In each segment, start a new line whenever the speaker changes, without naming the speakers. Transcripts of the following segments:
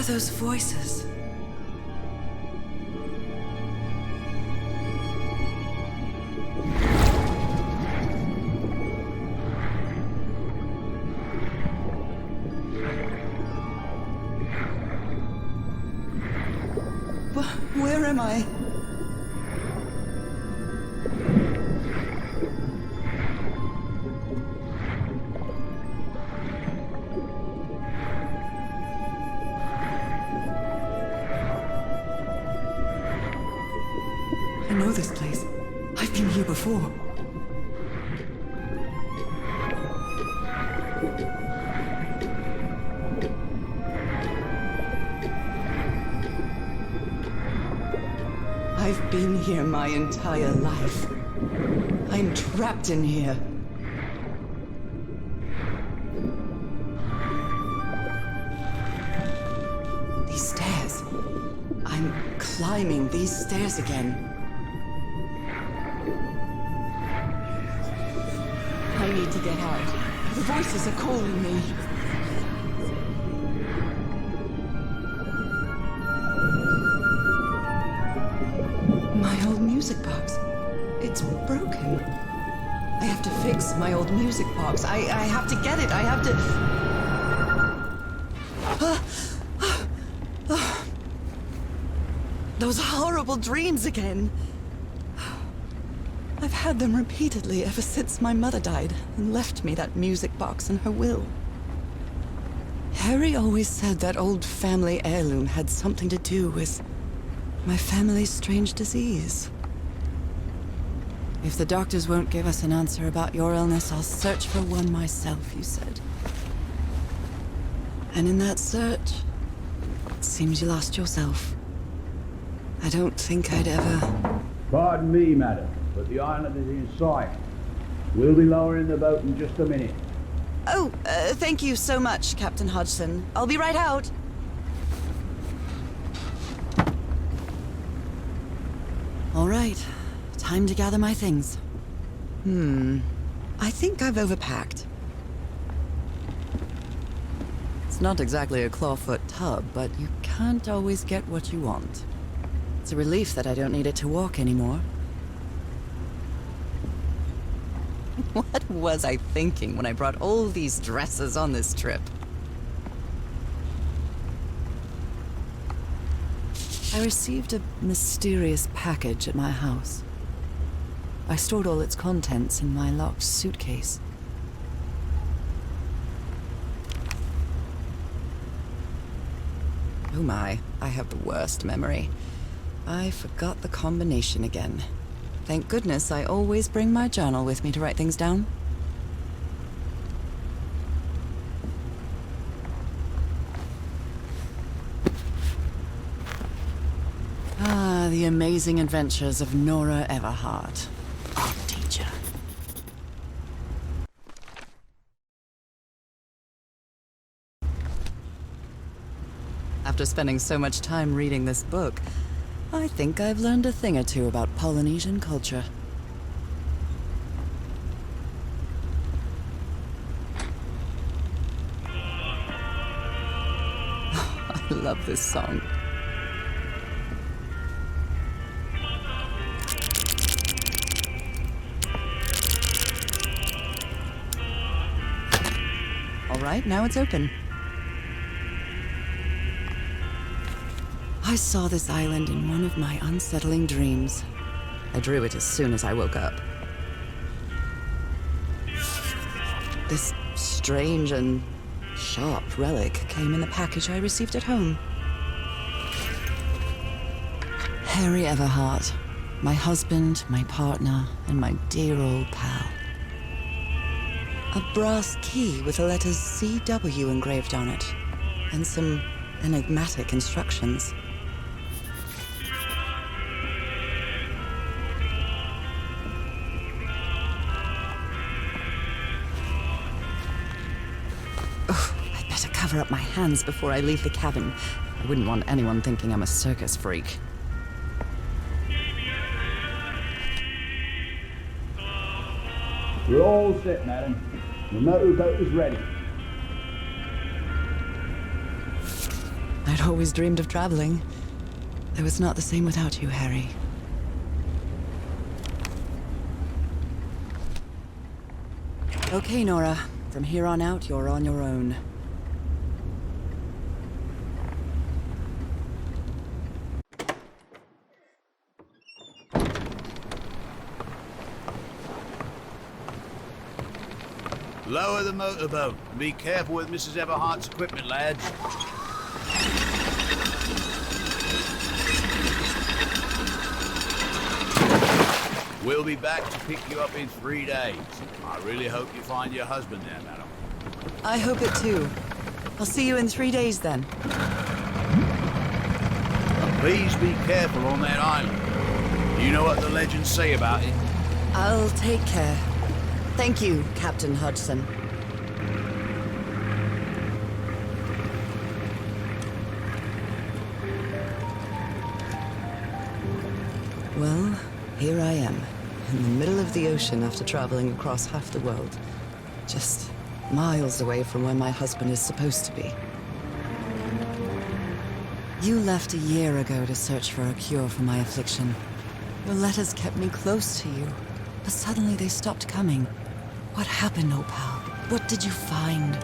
those voices? Where am I? I know this place. I've been here before. I've been here my entire life. I'm trapped in here. These stairs. I'm climbing these stairs again. I need to get out. The voices are calling me. My old music box. It's broken. I have to fix my old music box. I have to get it. I have to... Those horrible dreams again. I've had them repeatedly ever since my mother died and left me that music box in her will. Harry always said that old family heirloom had something to do with my family's strange disease. If the doctors won't give us an answer about your illness, I'll search for one myself, you said. And in that search, it seems you lost yourself. I don't think I'd ever...
Pardon me, madam, but the island is in sight. We'll be lowering the boat in just a minute.
Oh, thank you so much, Captain Hodgson. I'll be right out. All right, time to gather my things. I think I've overpacked. It's not exactly a clawfoot tub, but you can't always get what you want. It's a relief that I don't need it to walk anymore. What was I thinking when I brought all these dresses on this trip? I received a mysterious package at my house. I stored all its contents in my locked suitcase. Oh my, I have the worst memory. I forgot the combination again. Thank goodness I always bring my journal with me to write things down. Ah, the amazing adventures of Nora Everhart, art teacher. After spending so much time reading this book, I think I've learned a thing or two about Polynesian culture. I love this song. All right, now it's open. I saw this island in one of my unsettling dreams. I drew it as soon as I woke up. This strange and sharp relic came in the package I received at home. Harry Everhart, my husband, my partner, and my dear old pal. A brass key with the letters CW engraved on it, and some enigmatic instructions. Cover up my hands before I leave the cabin. I wouldn't want anyone thinking I'm a circus freak.
We're all set, madam. The motorboat is ready.
I I'd always dreamed of traveling. Though it's not the same without you, Harry. Okay, Nora. From here on out, you're on your own.
Lower the motorboat. Be careful with Mrs. Everhart's equipment, lads. We'll be back to pick you up in 3 days. I really hope you find your husband there, madam.
I hope it too. I'll see you in 3 days then.
And please be careful on that island. You know what the legends say about it?
I'll take care. Thank you, Captain Hodgson. Well, here I am, in the middle of the ocean after traveling across half the world. Just miles away from where my husband is supposed to be. You left a year ago to search for a cure for my affliction. Your letters kept me close to you, but suddenly they stopped coming. What happened, Opal? What did you find?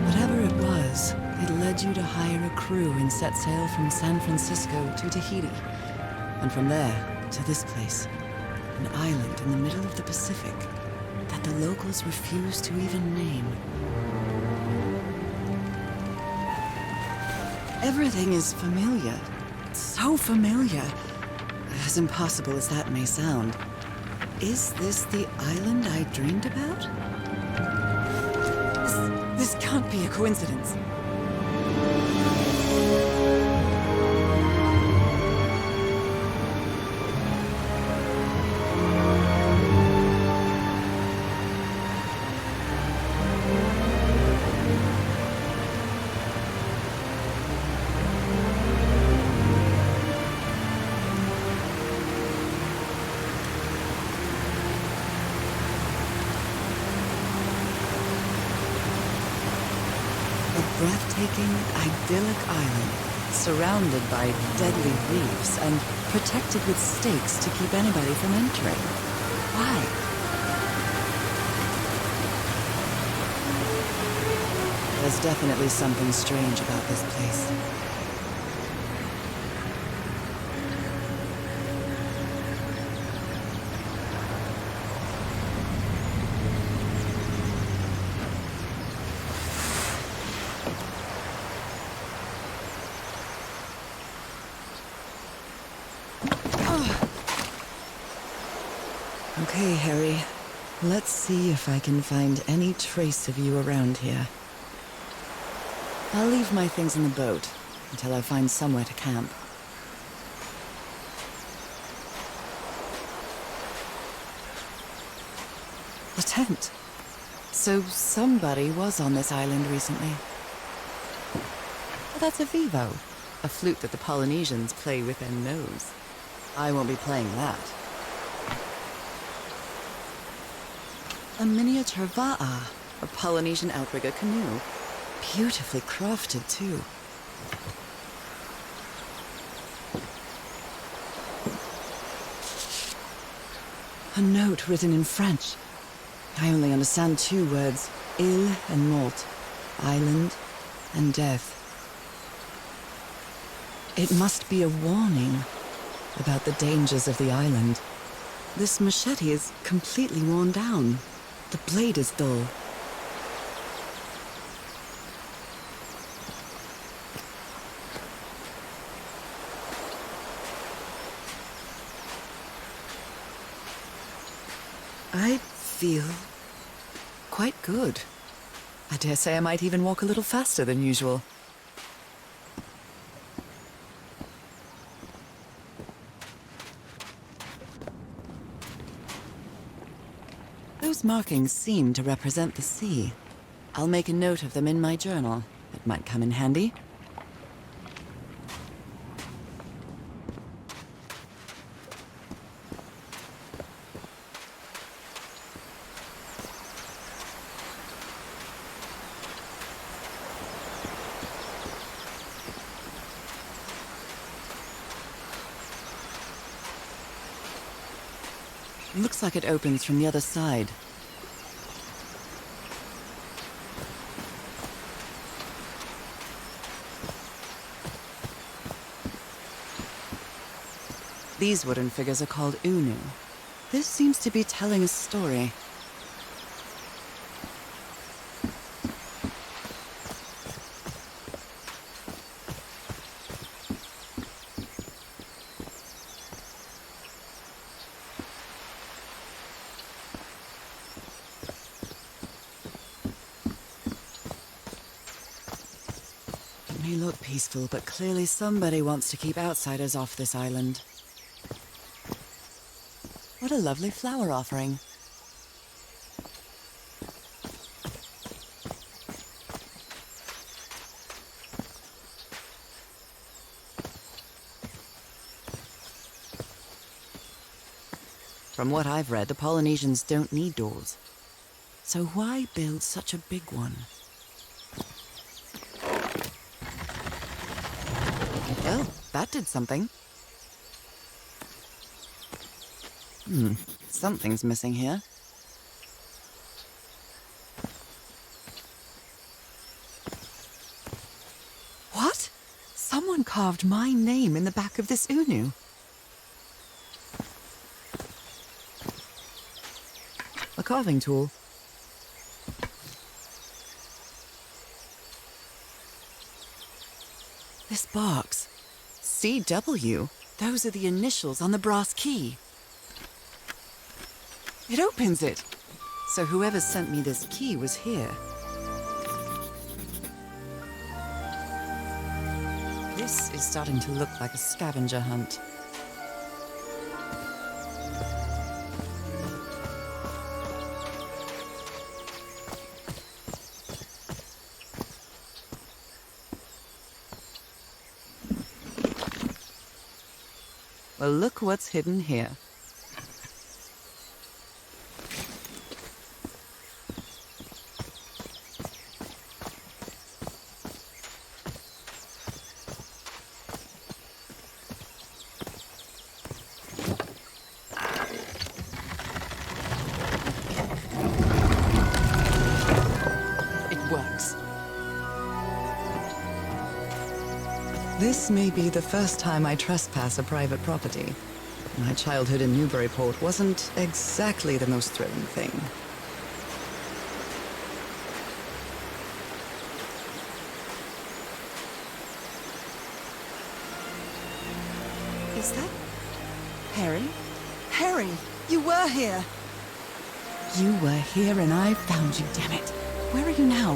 Whatever it was, it led you to hire a crew and set sail from San Francisco to Tahiti. And from there, to this place. An island in the middle of the Pacific that the locals refuse to even name. Everything is familiar. So familiar. As impossible as that may sound. Is this the island I dreamed about? This can't be a coincidence. Breathtaking, idyllic island, surrounded by deadly reefs and protected with stakes to keep anybody from entering. Why? There's definitely something strange about this place. Okay, Harry. Let's see if I can find any trace of you around here. I'll leave my things in the boat until I find somewhere to camp. The tent. So somebody was on this island recently. Oh, that's a vivo, a flute that the Polynesians play with their nose. I won't be playing that. A miniature va'a, a Polynesian outrigger canoe. Beautifully crafted, too. A note written in French. I only understand 2 words, île and mort, island and death. It must be a warning about the dangers of the island. This machete is completely worn down. The blade is dull. I feel quite good. I dare say I might even walk a little faster than usual. Those markings seem to represent the sea. I'll make a note of them in my journal. It might come in handy. Looks like it opens from the other side. These wooden figures are called Unu. This seems to be telling a story. It may look peaceful, but clearly somebody wants to keep outsiders off this island. What a lovely flower offering. From what I've read, the Polynesians don't need doors. So why build such a big one? Well, that did something. Something's missing here. What? Someone carved my name in the back of this Unu. A carving tool. This box. CW. Those are the initials on the brass key. It opens it. So whoever sent me this key was here. This is starting to look like a scavenger hunt. Well, look what's hidden here. This may be the first time I trespass a private property. My childhood in Newburyport wasn't exactly the most thrilling thing. Is that Harry? Harry, you were here! You were here and I found you, damn it. Where are you now?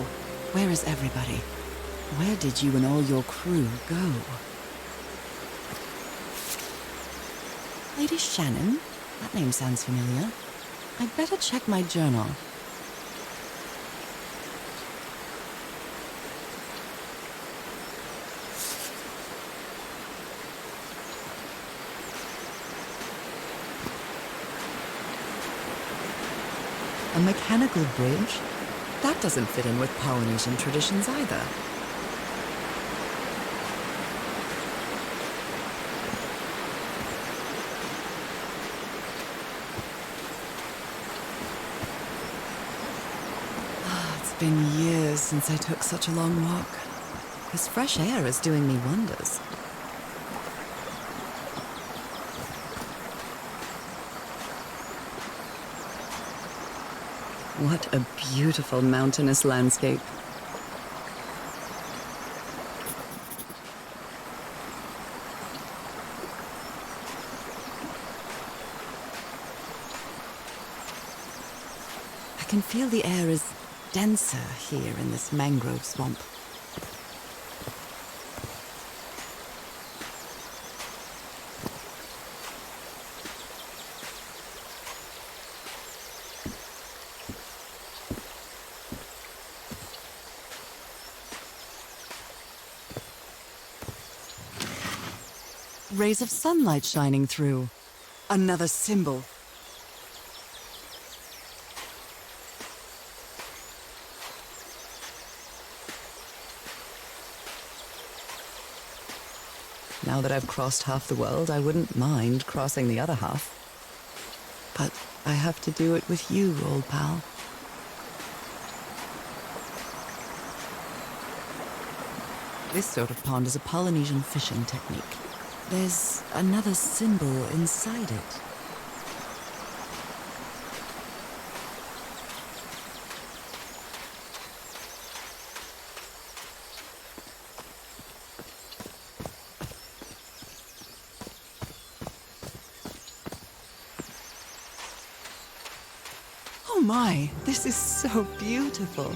Where is everybody? Where did you and all your crew go? Lady Shannon? That name sounds familiar. I'd better check my journal. A mechanical bridge? That doesn't fit in with Polynesian traditions either. It's been years since I took such a long walk. This fresh air is doing me wonders. What a beautiful mountainous landscape. I can feel the air is denser here in this mangrove swamp. Rays of sunlight shining through. Another symbol. Now that I've crossed half the world, I wouldn't mind crossing the other half. But I have to do it with you, old pal. This sort of pond is a Polynesian fishing technique. There's another symbol inside it. Oh my, this is so beautiful.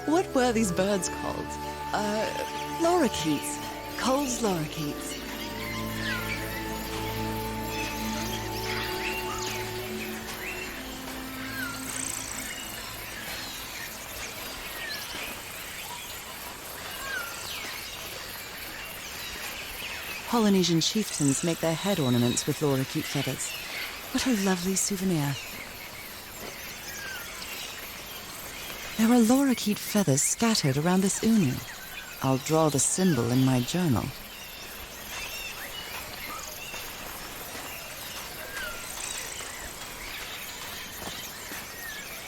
What were these birds called? Lorikeets. Cole's lorikeets. Polynesian chieftains make their head ornaments with lorikeet feathers. What a lovely souvenir. There are lorikeet feathers scattered around this unu. I'll draw the symbol in my journal.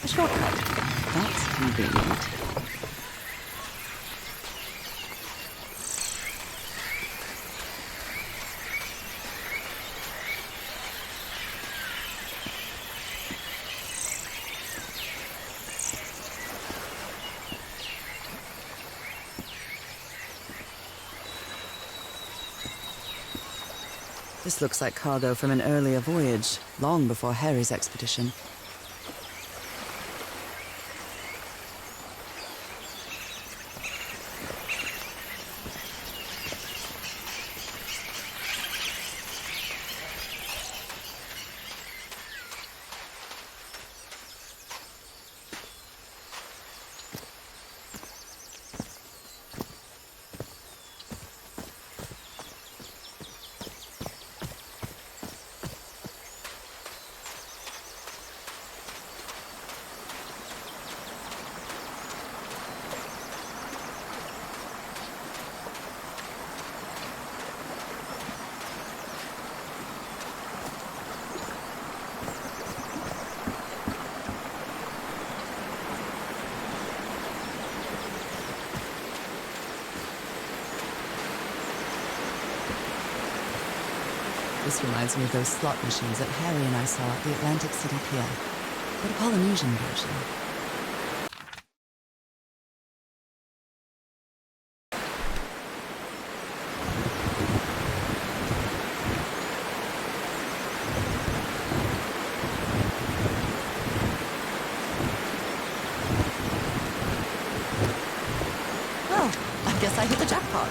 A shortcut. That's convenient. This looks like cargo from an earlier voyage, long before Harry's expedition. This reminds me of those slot machines that Harry and I saw at the Atlantic City Pier, but a Polynesian version. Well, I guess I hit the jackpot.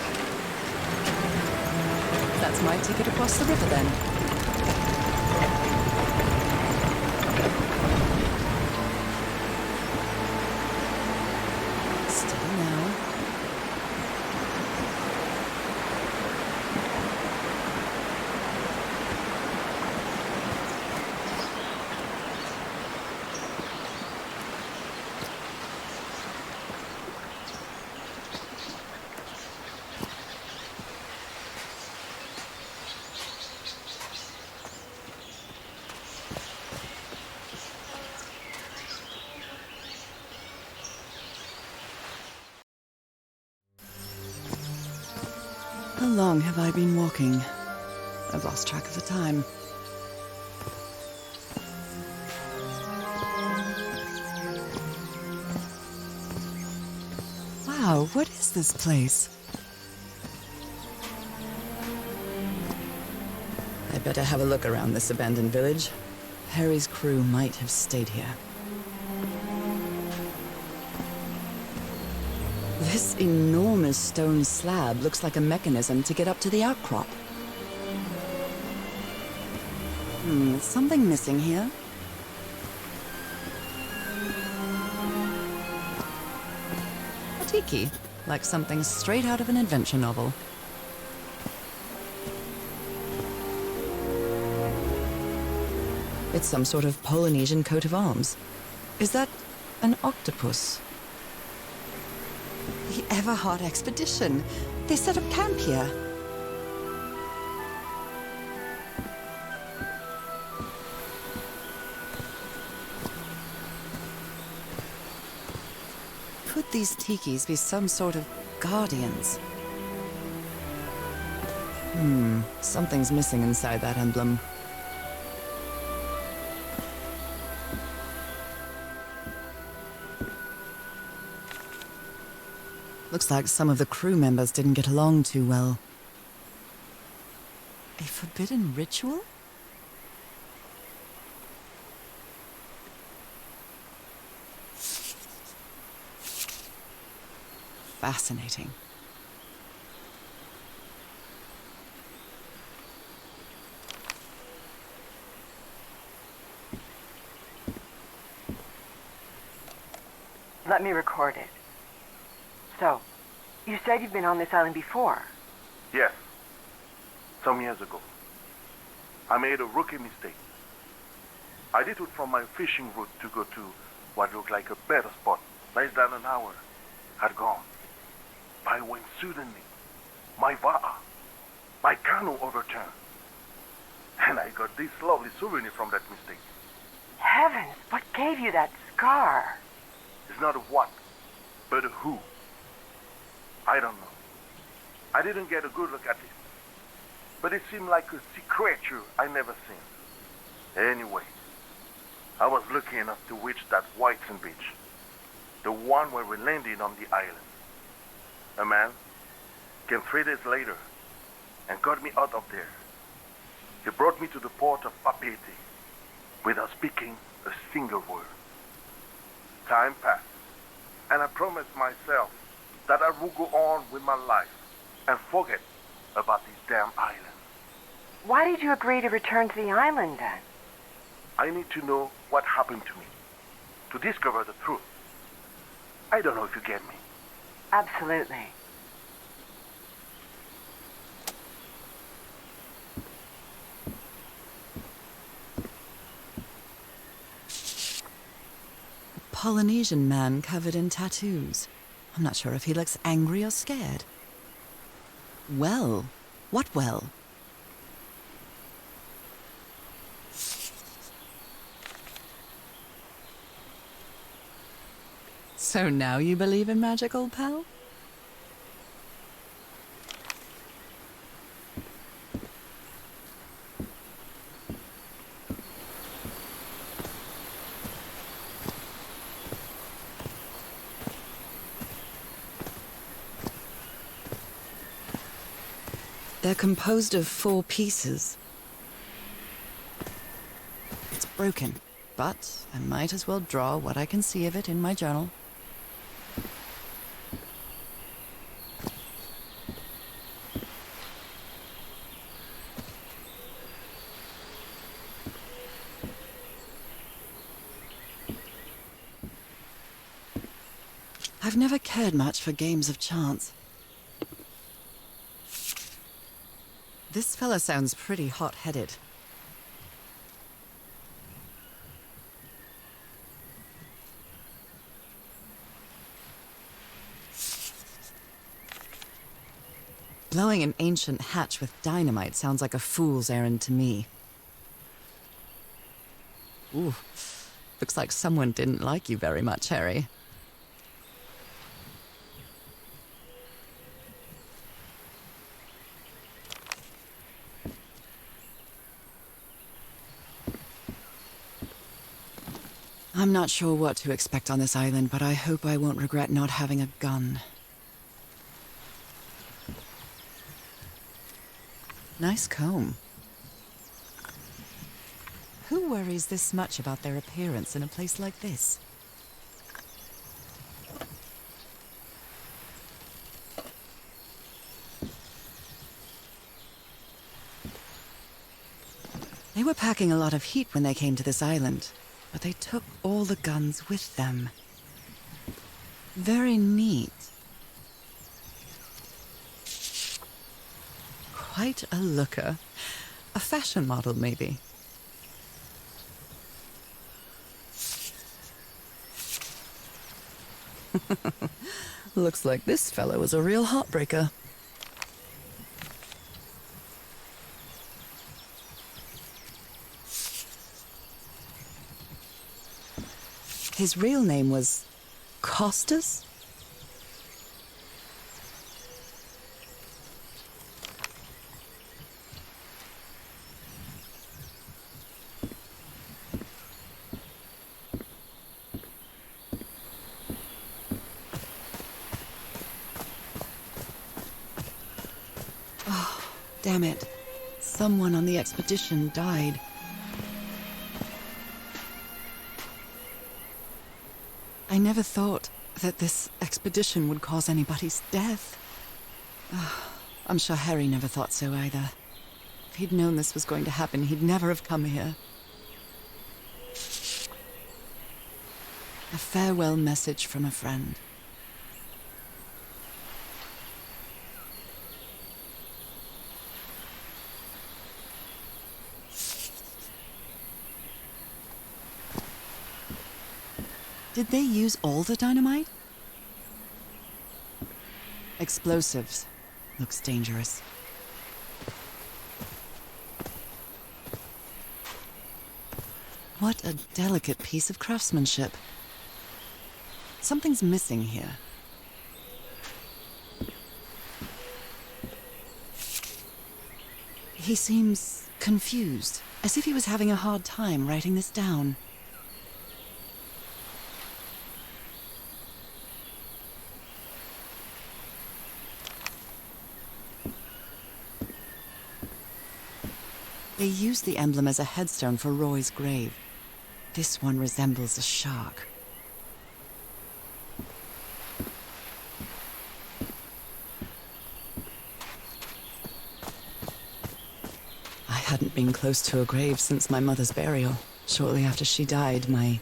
That's my ticket across the river, then. Steady now. How long have I been walking? I've lost track of the time. Wow, what is this place? I'd better have a look around this abandoned village. Harry's crew might have stayed here. This enormous stone slab looks like a mechanism to get up to the outcrop. Something missing here. A tiki, like something straight out of an adventure novel. It's some sort of Polynesian coat of arms. Is that an octopus? The Everhard expedition. They set up camp here. these tikis be some sort of guardians? Something's missing inside that emblem. Looks like some of the crew members didn't get along too well. A forbidden ritual? Fascinating.
Let me record it. So, you said you've been on this island before.
Yes. Some years ago. I made a rookie mistake. I detoured from my fishing route to go to what looked like a better spot. Less than an hour had gone. But when suddenly, my va'a, my canoe overturned. And I got this lovely souvenir from that mistake.
Heavens, what gave you that scar?
It's not a what, but a who. I don't know. I didn't get a good look at it. But it seemed like a sea creature I never seen. Anyway, I was lucky enough to reach that white sand beach. The one where we landed on the island. A man came 3 days later and got me out of there. He brought me to the port of Papeete without speaking a single word. Time passed, and I promised myself that I would go on with my life and forget about this damn island.
Why did you agree to return to the island then?
I need to know what happened to me, to discover the truth. I don't know if you get me.
Absolutely.
Polynesian man covered in tattoos. I'm not sure if he looks angry or scared. Well? What well? So now you believe in magic, old pal? They're composed of 4 pieces. It's broken, but I might as well draw what I can see of it in my journal. I've never cared much for games of chance. This fella sounds pretty hot-headed. Blowing an ancient hatch with dynamite sounds like a fool's errand to me. Ooh, looks like someone didn't like you very much, Harry. I'm not sure what to expect on this island, but I hope I won't regret not having a gun. Nice comb. Who worries this much about their appearance in a place like this? They were packing a lot of heat when they came to this island, but they took all the guns with them. Very neat. Quite a looker. A fashion model, maybe. Looks like this fellow was a real heartbreaker. His real name was Costas? Damn it. Someone on the expedition died. I never thought that this expedition would cause anybody's death. I'm sure Harry never thought so either. If he'd known this was going to happen, he'd never have come here. A farewell message from a friend. Did they use all the dynamite? Explosives. Looks dangerous. What a delicate piece of craftsmanship. Something's missing here. He seems confused, as if he was having a hard time writing this down. They used the emblem as a headstone for Roy's grave. This one resembles a shark. I hadn't been close to a grave since my mother's burial. Shortly after she died, my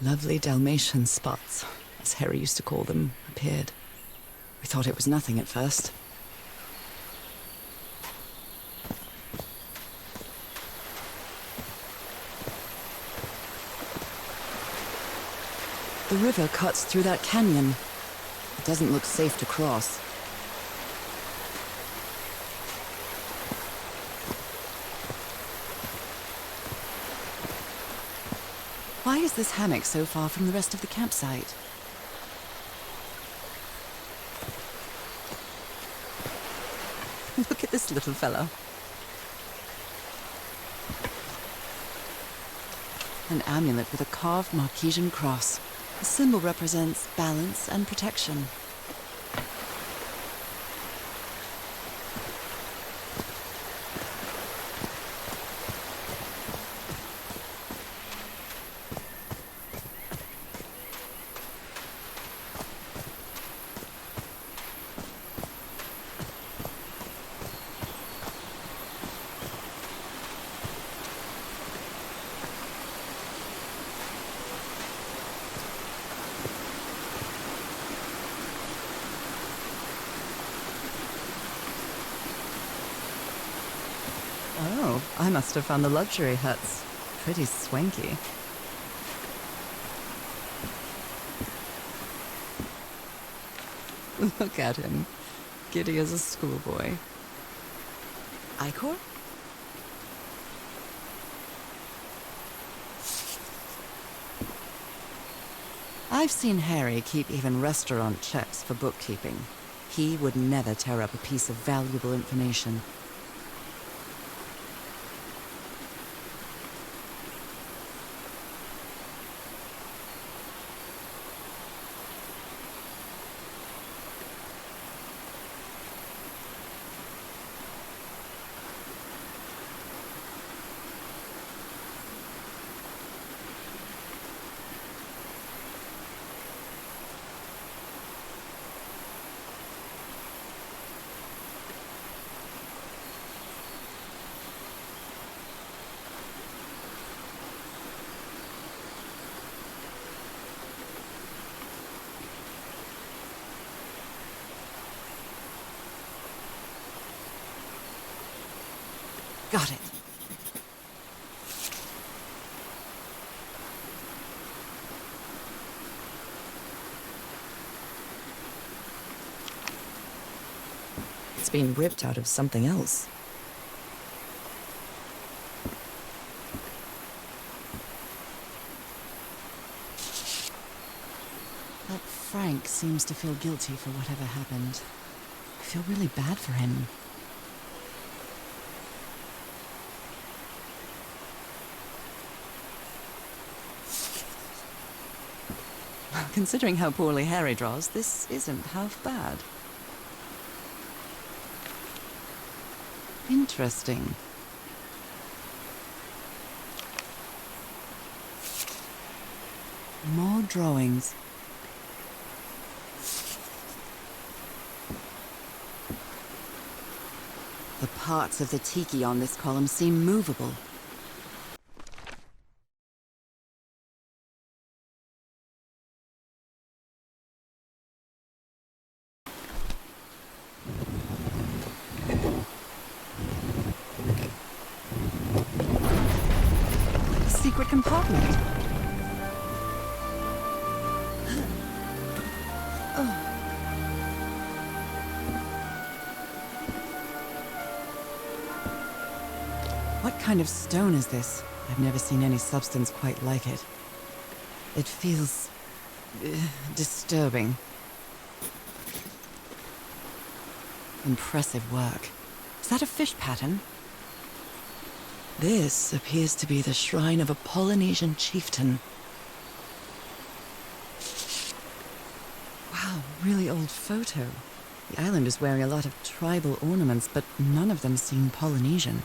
lovely Dalmatian spots, as Harry used to call them, appeared. We thought it was nothing at first. The river cuts through that canyon. It doesn't look safe to cross. Why is this hammock so far from the rest of the campsite? Look at this little fellow. An amulet with a carved Marquesian cross. The symbol represents balance and protection. Oh, I must have found the luxury huts. Pretty swanky. Look at him. Giddy as a schoolboy. Icor? I've seen Harry keep even restaurant checks for bookkeeping. He would never tear up a piece of valuable information. Got it. It's been ripped out of something else. That Frank seems to feel guilty for whatever happened. I feel really bad for him. Considering how poorly Harry draws, this isn't half bad. Interesting. More drawings. The parts of the tiki on this column seem movable. A secret compartment. What kind of stone is this? I've never seen any substance quite like it. It feels... disturbing. Impressive work. Is that a fish pattern? This appears to be the shrine of a Polynesian chieftain. Wow, really old photo. The island is wearing a lot of tribal ornaments, but none of them seem Polynesian.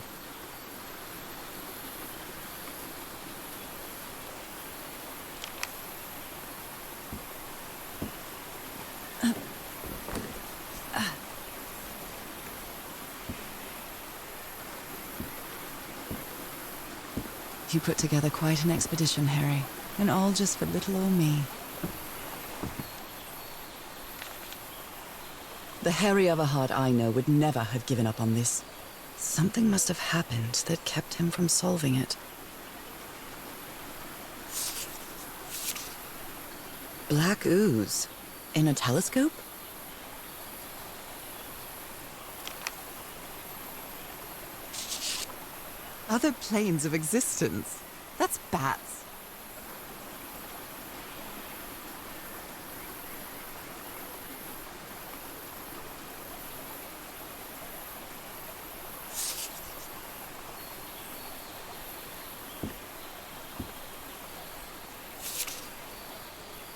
You put together quite an expedition, Harry, and all just for little old me. The Harry Everhard I know would never have given up on this. Something must have happened that kept him from solving it. Black ooze. In a telescope? Other planes of existence. That's bats.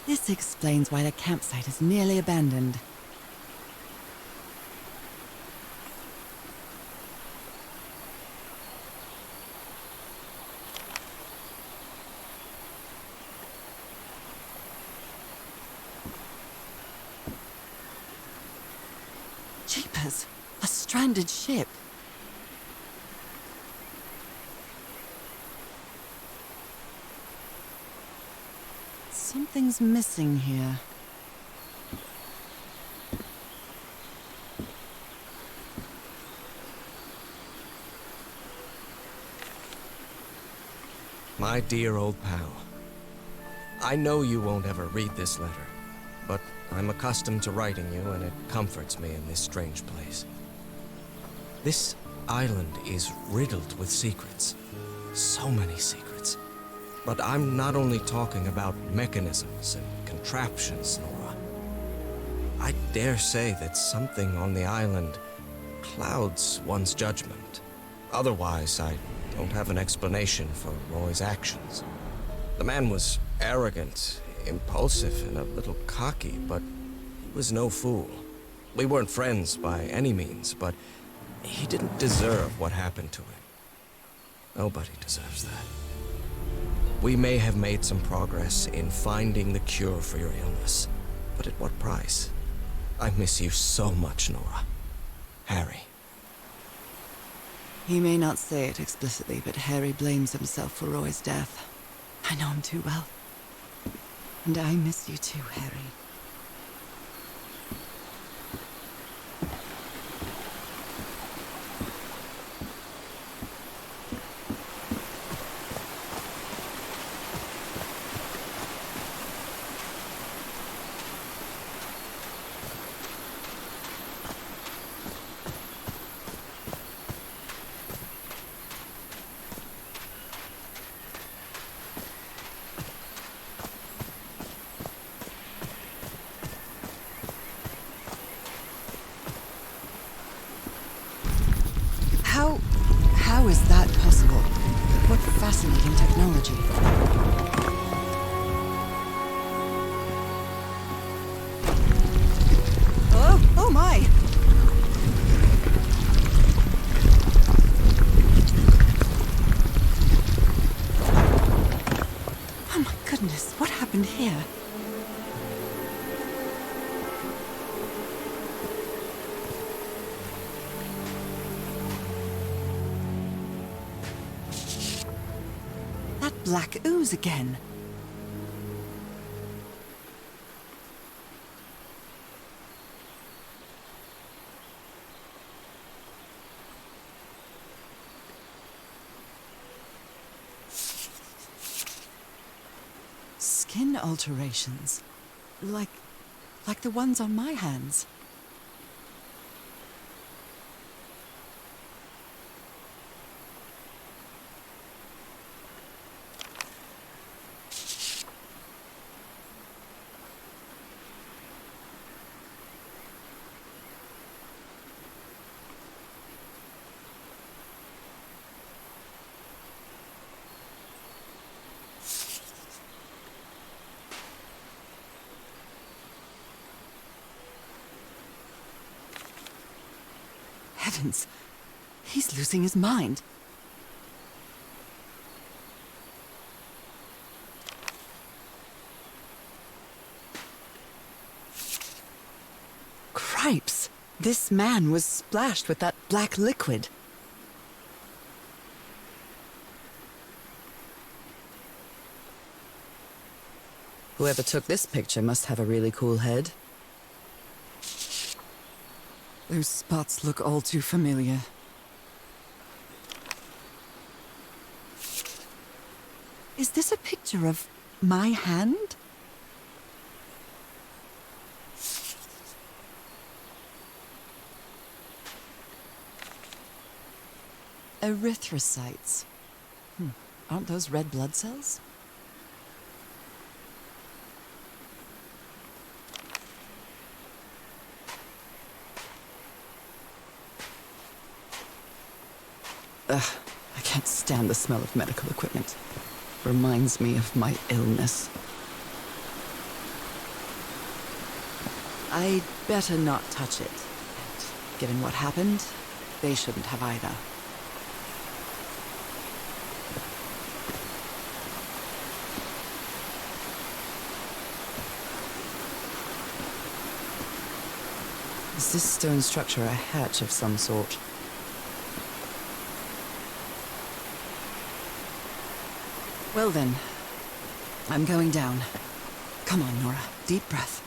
This explains why the campsite is nearly abandoned. Jeepers! A stranded ship! Something's missing here.
My dear old pal, I know you won't ever read this letter, but I'm accustomed to writing you, and it comforts me in this strange place. This island is riddled with secrets. So many secrets. But I'm not only talking about mechanisms and contraptions, Nora. I dare say that something on the island clouds one's judgment. Otherwise, I don't have an explanation for Roy's actions. The man was arrogant, impulsive, and a little cocky, but he was no fool. We weren't friends by any means, but he didn't deserve what happened to him. Nobody deserves that. We may have made some progress in finding the cure for your illness, but at what price? I miss you so much, Nora. Harry.
He may not say it explicitly, but Harry blames himself for Roy's death. I know him too well. And I miss you too, Harry. Oh my goodness, what happened here? That black ooze again. Skin alterations. Like the ones on my hands. Heavens, he's losing his mind. Cripes, this man was splashed with that black liquid. Whoever took this picture must have a really cool head. Those spots look all too familiar. Is this a picture of my hand? Erythrocytes. Aren't those red blood cells? Ugh, I can't stand the smell of medical equipment. Reminds me of my illness. I'd better not touch it. And given what happened, they shouldn't have either. Is this stone structure a hatch of some sort? Well then, I'm going down. Come on, Nora. Deep breath.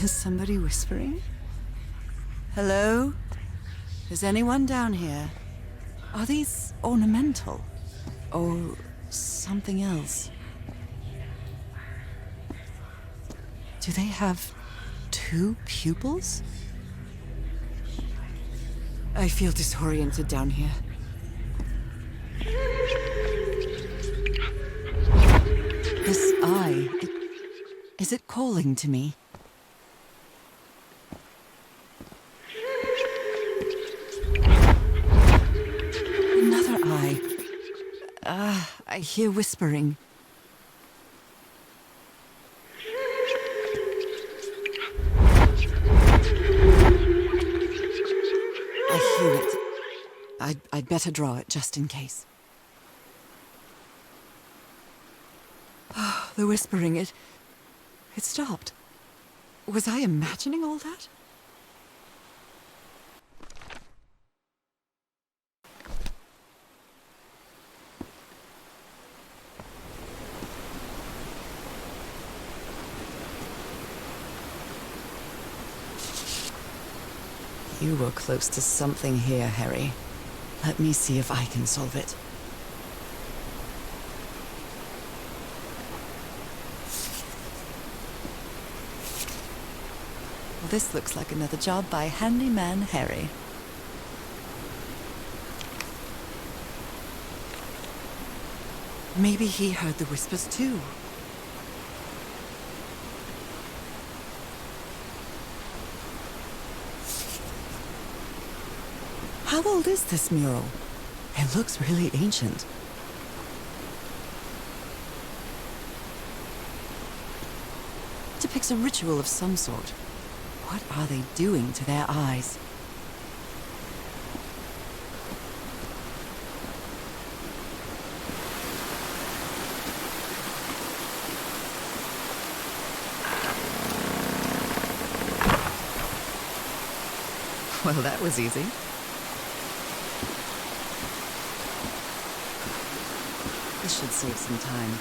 Is somebody whispering? Hello? Is anyone down here? Are these ornamental? Or something else? Do they have 2 pupils? I feel disoriented down here. This eye, is it calling to me? I hear whispering. I hear it. I'd better draw it just in case. Oh, the whispering, it stopped. Was I imagining all that? You were close to something here, Harry. Let me see if I can solve it. Well, this looks like another job by Handyman Harry. Maybe he heard the whispers too. How old is this mural? It looks really ancient. depicts a ritual of some sort. What are they doing to their eyes? Well, that was easy. This should save some time.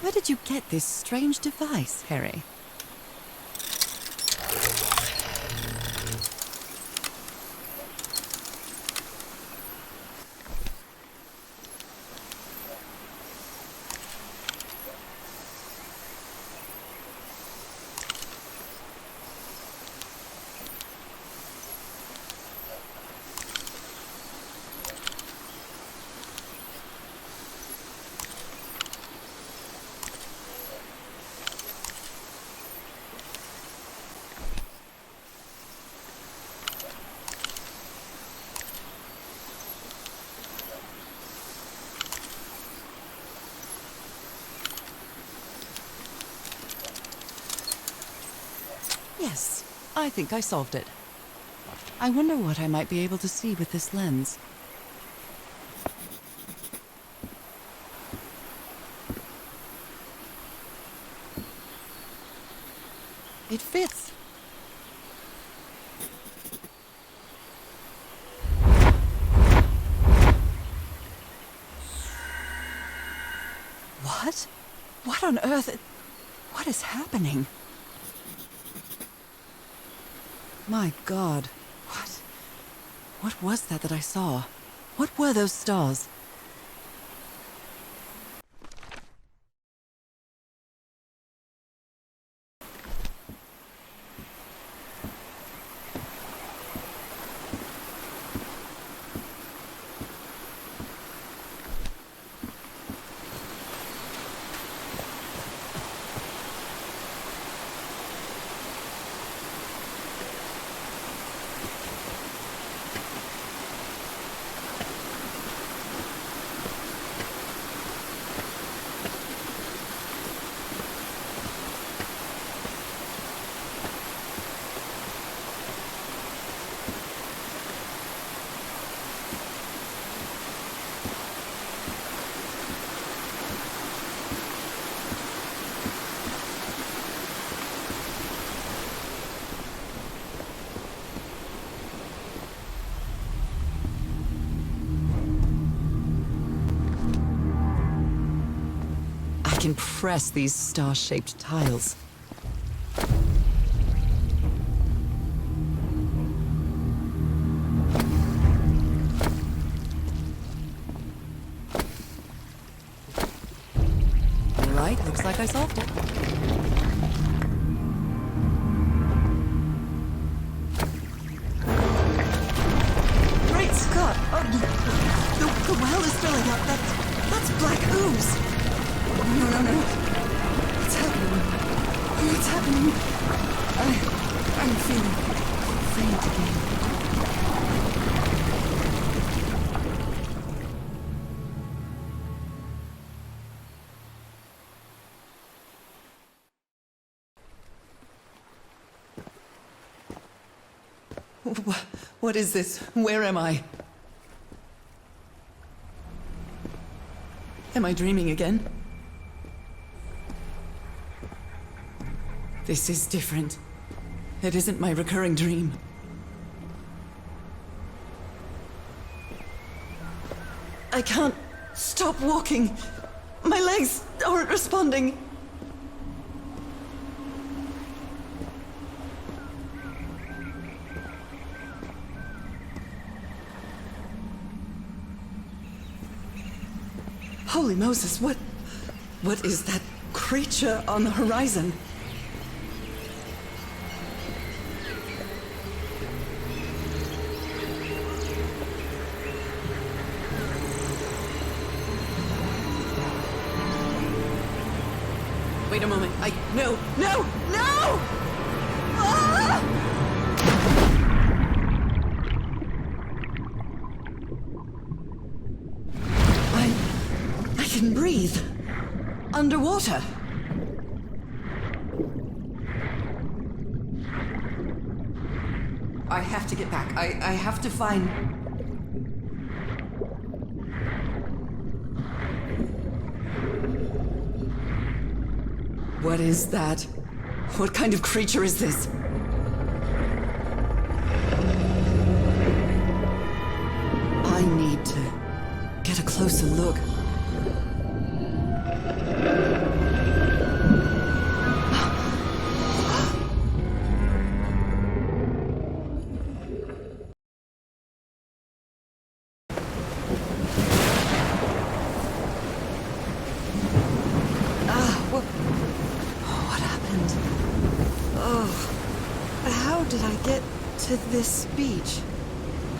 Where did you get this strange device, Harry? Yes, I think I solved it. I wonder what I might be able to see with this lens. It fits. What? What on earth? What is happening? My God, what was that I saw? What were those stars? I can press these star-shaped tiles. All right, looks like I solved it. Great Scott! Oh, the well is filling up. That's black ooze. No. What's happening? What's happening? I'm feeling faint again. What is this? Where am I? Am I dreaming again? This is different. It isn't my recurring dream. I can't stop walking. My legs aren't responding. Holy Moses, what is that creature on the horizon? Wait a moment. No! Ah! I can breathe. Underwater. I have to get back. I have to find... What is that? What kind of creature is this? I need to get a closer look. To this beach.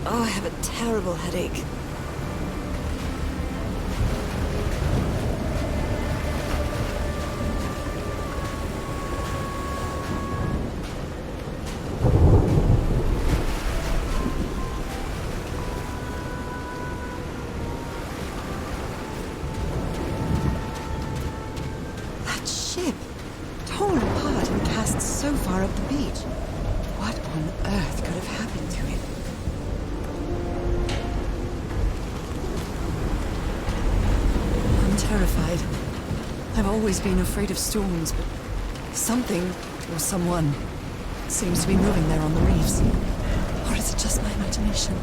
Oh, I have a terrible headache. That ship, torn apart and cast so far up the beach. What on earth could have happened to it? I'm terrified. I've always been afraid of storms, but something, or someone, seems to be moving there on the reefs. Or is it just my imagination?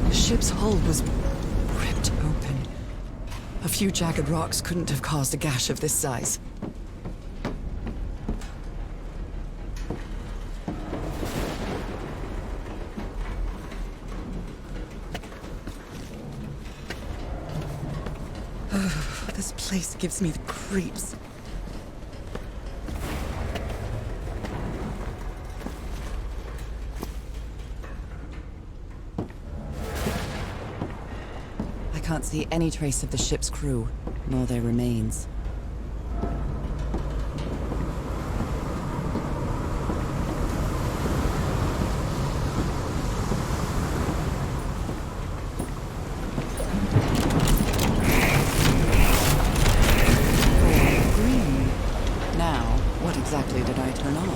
The ship's hull was ripped open. A few jagged rocks couldn't have caused a gash of this size. Oh, this place gives me the creeps. I can't see any trace of the ship's crew, nor their remains. Green. Now, what exactly did I turn on?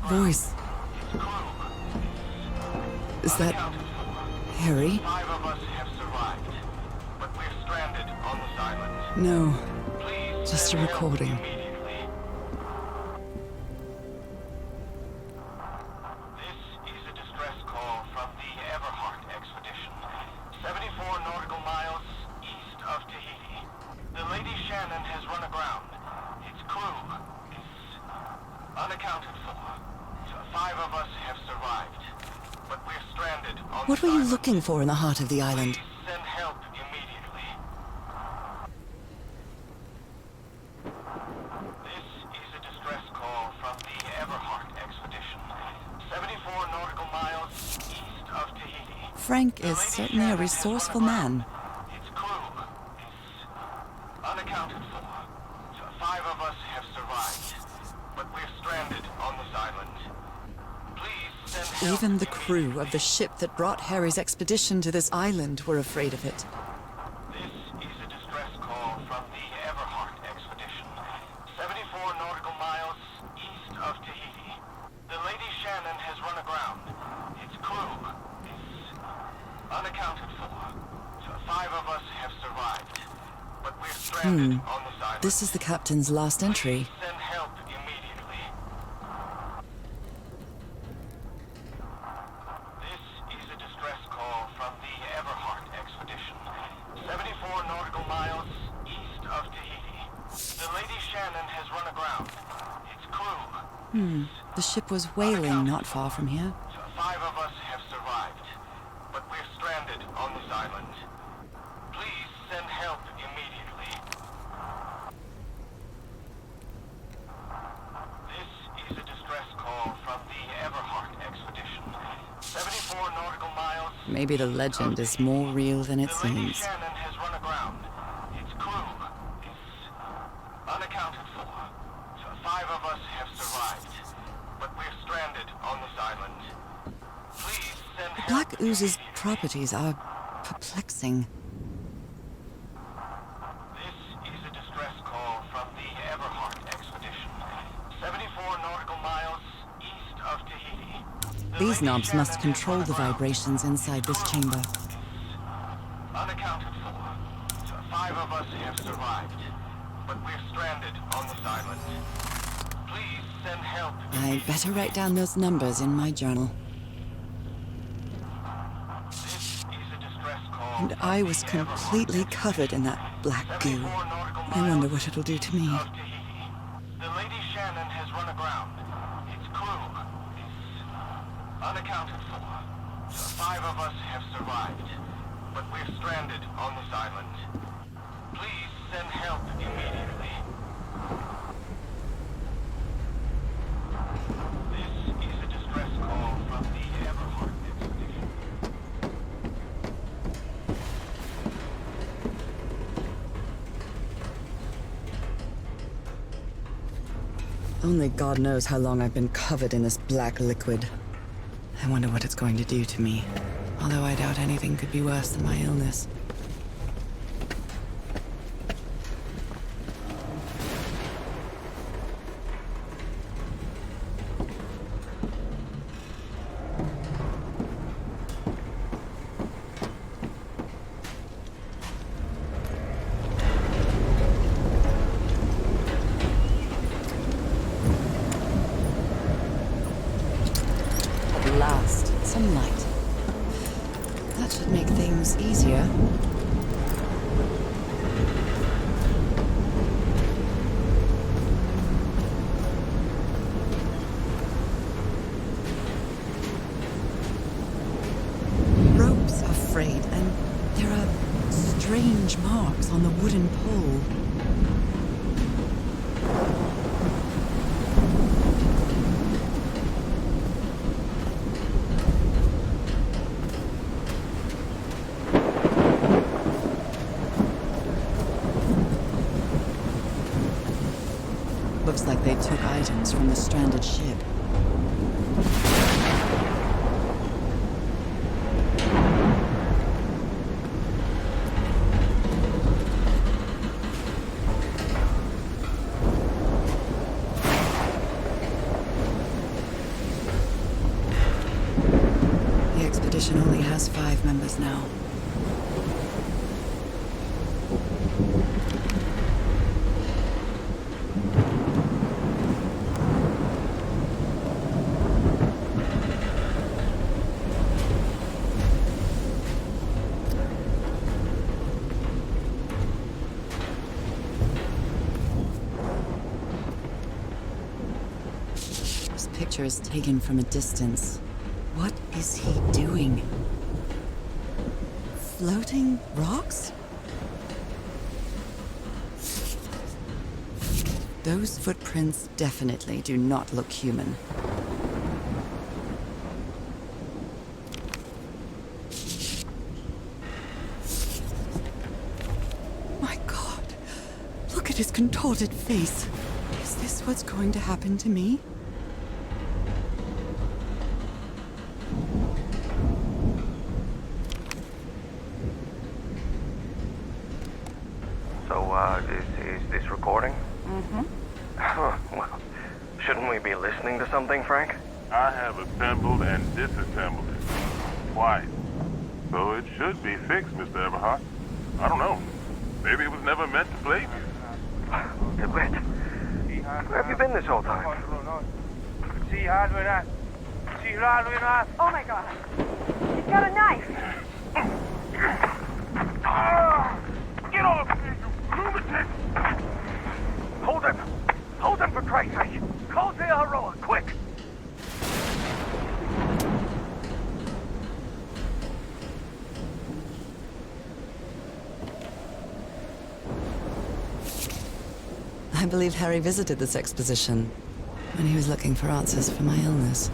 Voice. Is that Harry?
5 of us have survived, but we're stranded on this island.
No,
Please
just a recording.
immediately. This is a distress call from the Everhart expedition, 74 nautical miles east of Tahiti. The Lady Shannon has run aground. Its crew is unaccounted for. 5 of us have survived, but we're stranded on
What were you
island.
looking for in the heart of the island?
Please send help immediately. This is a distress call from the Everhart expedition, 74 nautical miles east of Tahiti.
Frank is certainly a resourceful man.
Its crew is unaccounted for. 5 of us have survived, but we're stranded on this island. Please
Even the crew of the ship that brought Harry's expedition to this island were afraid of it.
This is a distress call from the Everheart expedition, 74 nautical miles east of Tahiti. The Lady Shannon has run aground. Its crew is unaccounted for. 5 of us have survived, but we're stranded on this island.
This is the captain's last entry.
Please send help immediately. This is a distress call from the Everheart expedition, 74 nautical miles east of Tahiti. The Lady Shannon has run aground. Its crew.
The ship was whaling not far from here.
5 of us have survived, but we're stranded on this island. Please send help immediately. This is a distress call from the Everheart expedition, 74 nautical miles.
Maybe the legend is more real than it
The Lady
seems.
Shannon has run aground. Its crew is unaccounted for. 5 of us have survived, but we're stranded on this island. Please send help.
Black Ooze's
immediately.
properties are perplexing.
This is a distress call from the Everheart expedition, 74 nautical miles east of Tahiti. The
These
Lady
knobs must
Shannon has
control
run
the
aground.
vibrations inside this chamber.
Unaccounted for. 5 of us have survived, but we're stranded on this island. Please send help.
I'd better write down those numbers in my journal.
This is a distress call
And
from
I
the
was
Everheart
completely covered in that black goo.
74 nautical
I wonder
miles
what it'll do to me.
of Tahiti. The Lady Shannon has run aground. Its crew is unaccounted for. 5 of us have survived, but we're stranded on this island. Please send help immediately. This is a distress call from the Everheart expedition.
Only God knows how long I've been covered in this black liquid. I wonder what it's going to do to me. Although I doubt anything could be worse than my illness. At last, some light. That should make things easier. Ropes are frayed, and there are strange marks on the wooden pole. Looks like they took items from the stranded ship. The expedition only has 5 members now. This picture is taken from a distance. What is he doing? Floating rocks? Those footprints definitely do not look human. My God, look at his contorted face. Is this what's going to happen to me?
So, is this recording?
Mm-hmm.
Well, shouldn't we be listening to something, Frank?
I have assembled and disassembled it. Twice. So it should be fixed, Mr. Everhart. I don't know. Maybe it was never meant to play music.
DeWitt, where have you been this whole time?
Oh my god. He's got a knife.
Get off me, you lunatic!
Hold him! Hold him for Christ's sake! Call the Heroe, quick!
I believe Harry visited this exposition when he was looking for answers for my illness.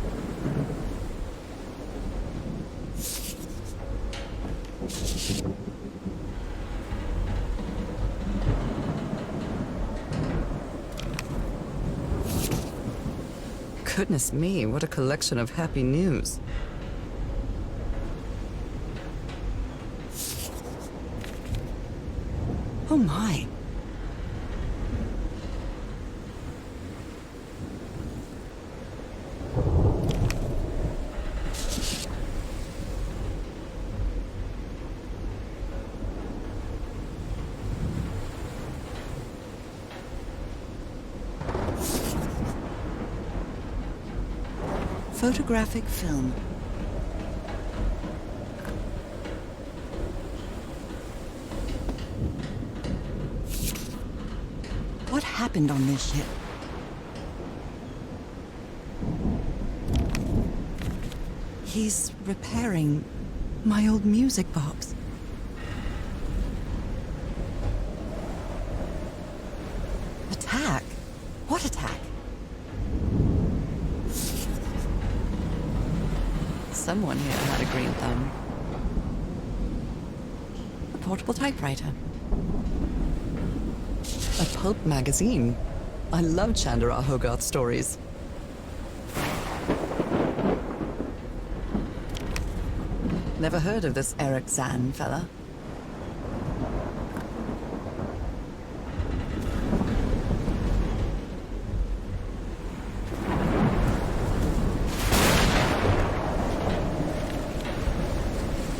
Goodness me, what a collection of happy news. Oh my. Photographic film. What happened on this ship? He's repairing my old music box. Attack? What attack? Someone here had a green thumb. A portable typewriter. A pulp magazine. I love Chandra Hogarth stories. Never heard of this Eric Zan fella.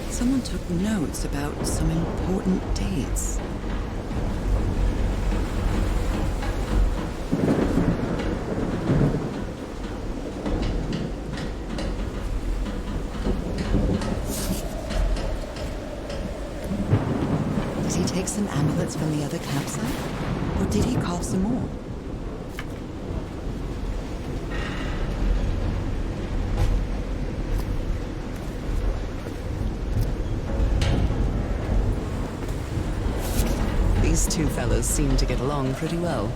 Someone took notes about some important dates. Did he take some amulets from the other campsite? Or did he carve some more? These two fellas seem to get along pretty well.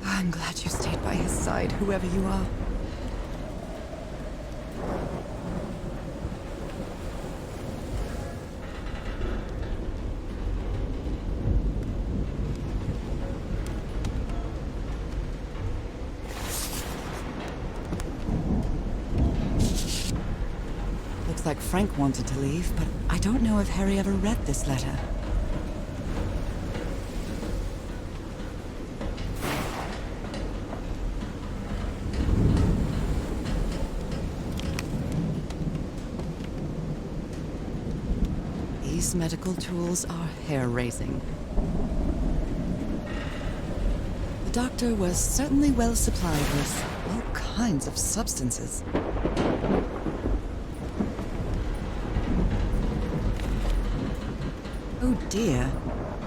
I'm glad you stayed by his side, whoever you are. Looks like Frank wanted to leave, but I don't know if Harry ever read this letter. These medical tools are hair-raising. The doctor was certainly well supplied with all kinds of substances. Oh dear,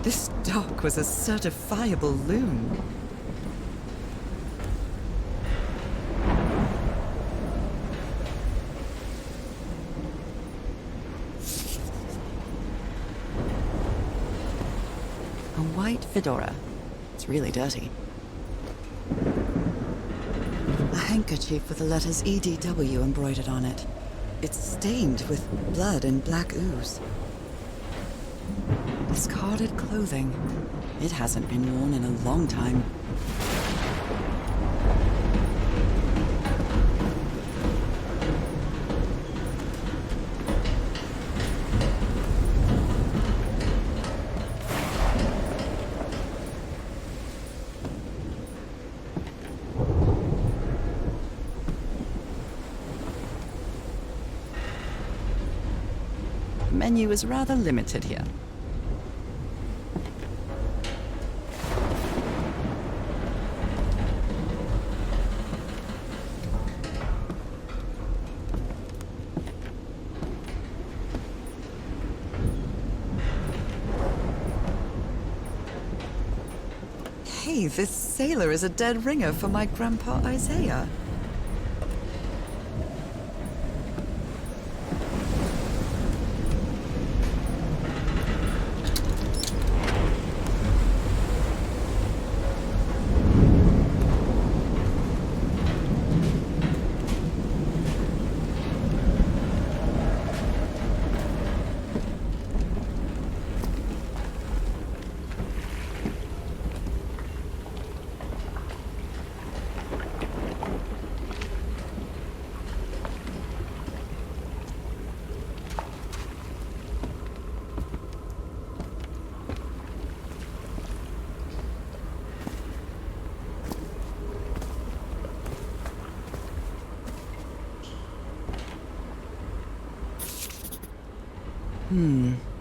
this doc was a certifiable loon. A white fedora. It's really dirty. A handkerchief with the letters EDW embroidered on it. It's stained with blood and black ooze. Discarded clothing. It hasn't been worn in a long time. menu is rather limited here. Hey, this sailor is a dead ringer for my grandpa Isaiah.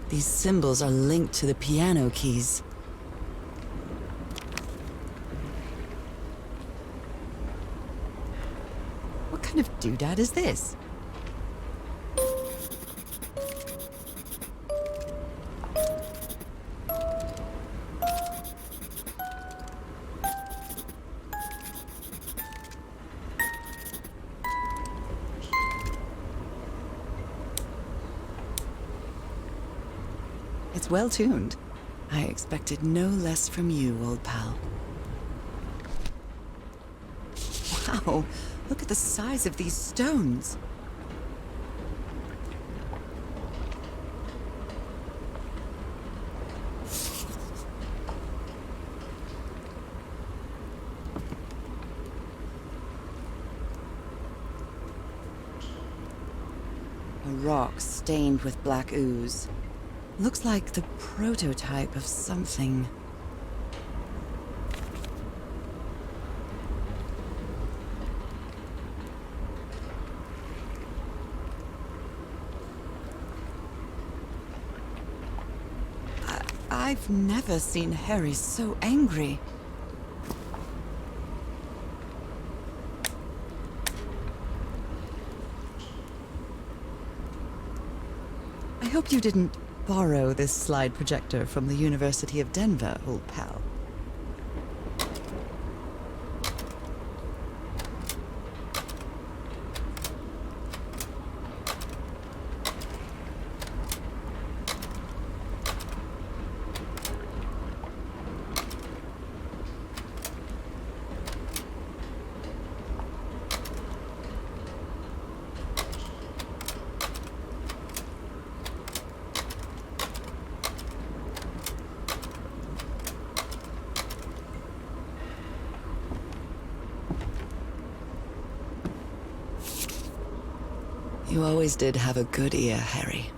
These symbols are linked to the piano keys. What kind of doodad is this? It's well tuned. I expected no less from you, old pal. Wow, look at the size of these stones. A rock stained with black ooze. Looks like the prototype of something. I've never seen Harry so angry. I hope you didn't borrow this slide projector from the University of Denver, old pal. You always did have a good ear, Harry.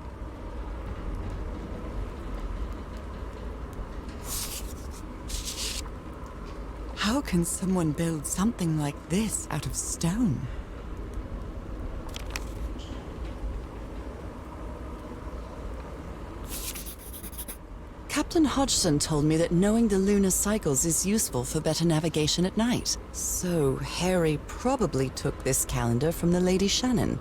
How can someone build something like this out of stone? Captain Hodgson told me that knowing the lunar cycles is useful for better navigation at night. So Harry probably took this calendar from the Lady Shannon.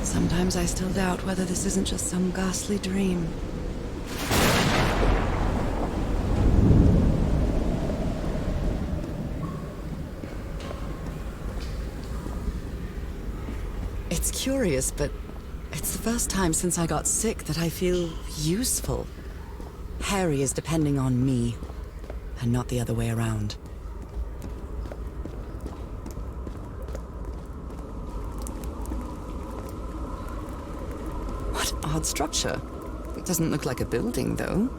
Sometimes I still doubt whether this isn't just some ghastly dream. It's curious, but it's the first time since I got sick that I feel useful. Harry is depending on me, and not the other way around. Odd structure. It doesn't look like a building, though.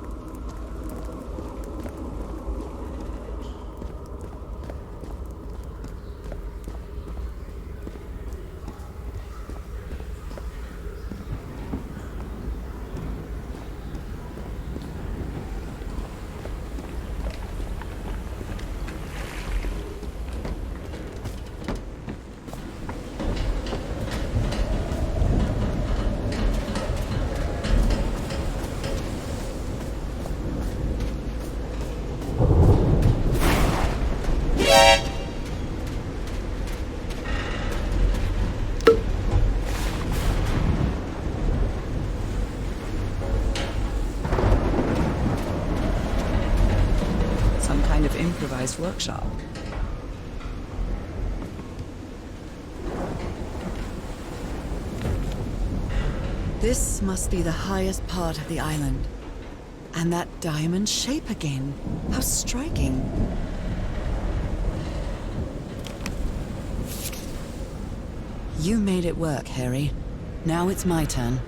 improvised workshop. This must be the highest part of the island. And that diamond shape again. How striking. You made it work, Harry. Now it's my turn.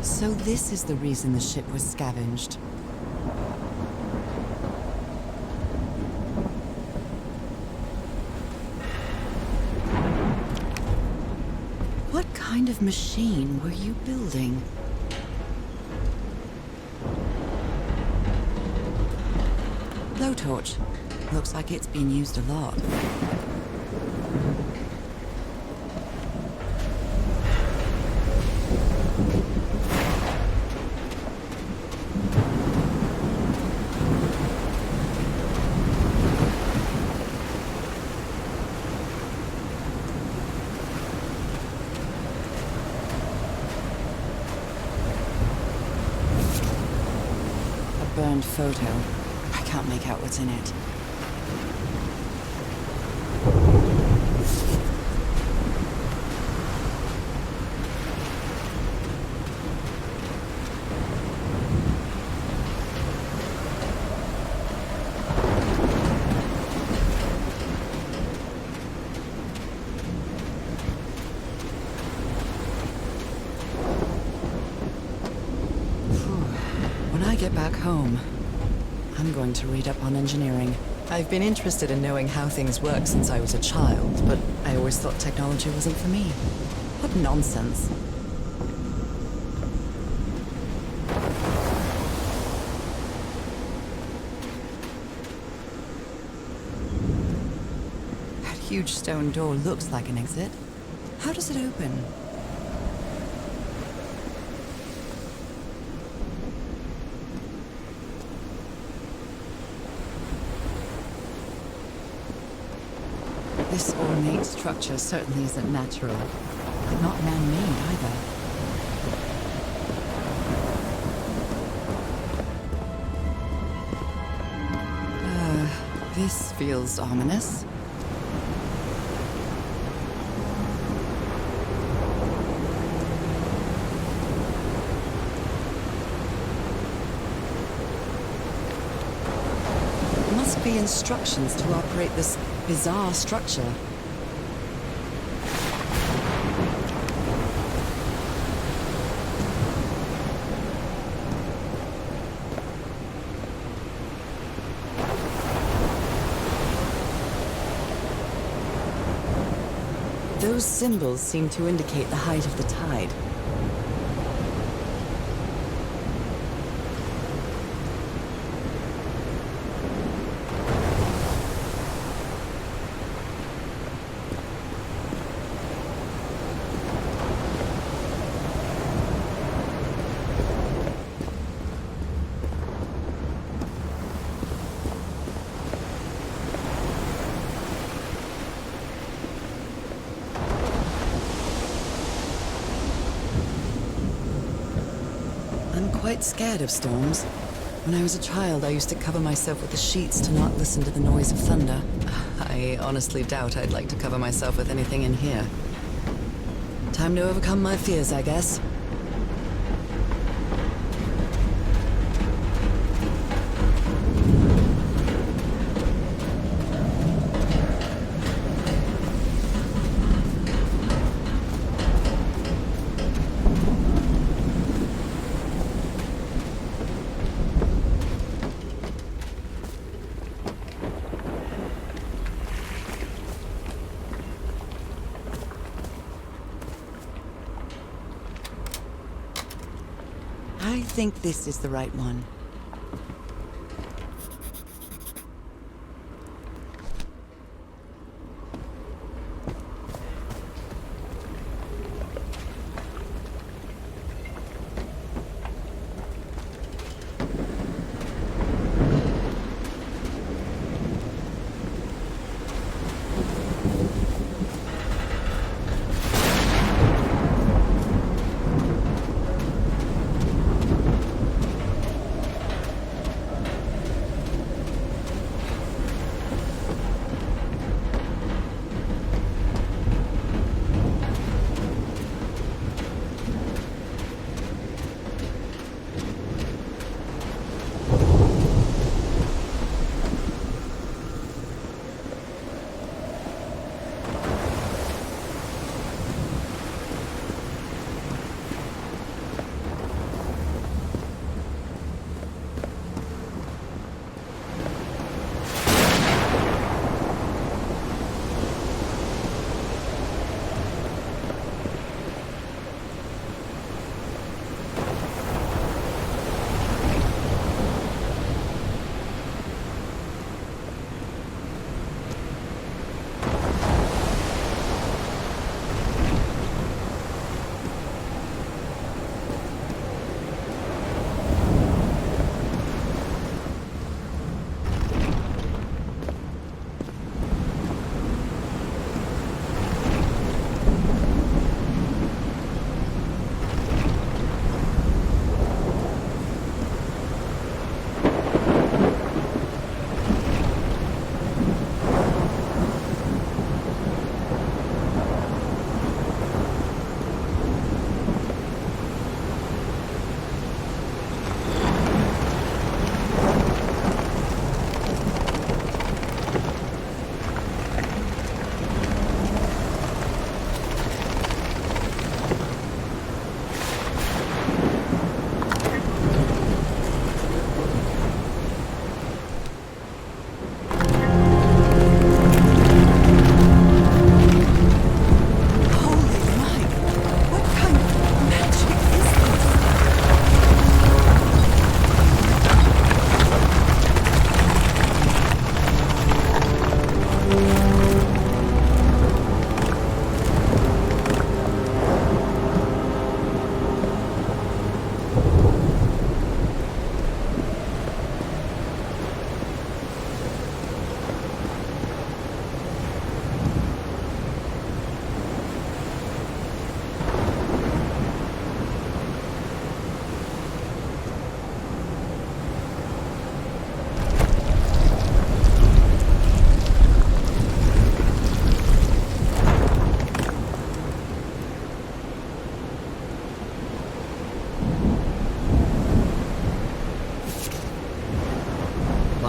So this is the reason the ship was scavenged. What kind of machine were you building? Blowtorch. Looks like it's been used a lot. Burned photo. I can't make out what's in it. When I get back home, I'm going to read up on engineering. I've been interested in knowing how things work since I was a child, but I always thought technology wasn't for me. What nonsense. That huge stone door looks like an exit. How does it open? This ornate structure certainly isn't natural, but not man-made either. This feels ominous. Must be instructions to operate this bizarre structure. Those symbols seem to indicate the height of the tide. I'm quite scared of storms. When I was a child, I used to cover myself with the sheets to not listen to the noise of thunder. I honestly doubt I'd like to cover myself with anything in here. Time to overcome my fears, I guess. I think this is the right one.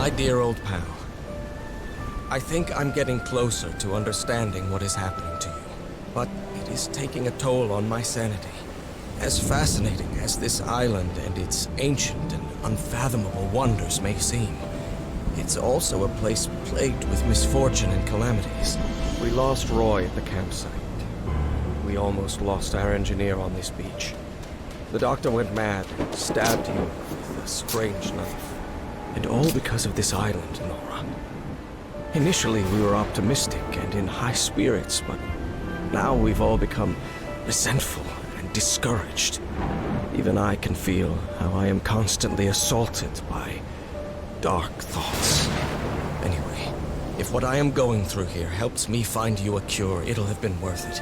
My dear old pal, I think I'm getting closer to understanding what is happening to you, but it is taking a toll on my sanity. As fascinating as this island and its ancient and unfathomable wonders may seem, it's also a place plagued with misfortune and calamities. We lost Roy at the campsite. We almost lost our engineer on this beach. The doctor went mad and stabbed you with a strange knife. And all because of this island, Nora. Initially, we were optimistic and in high spirits, but now we've all become resentful and discouraged. Even I can feel how I am constantly assaulted by dark thoughts. Anyway, if what I am going through here helps me find you a cure, it'll have been worth it.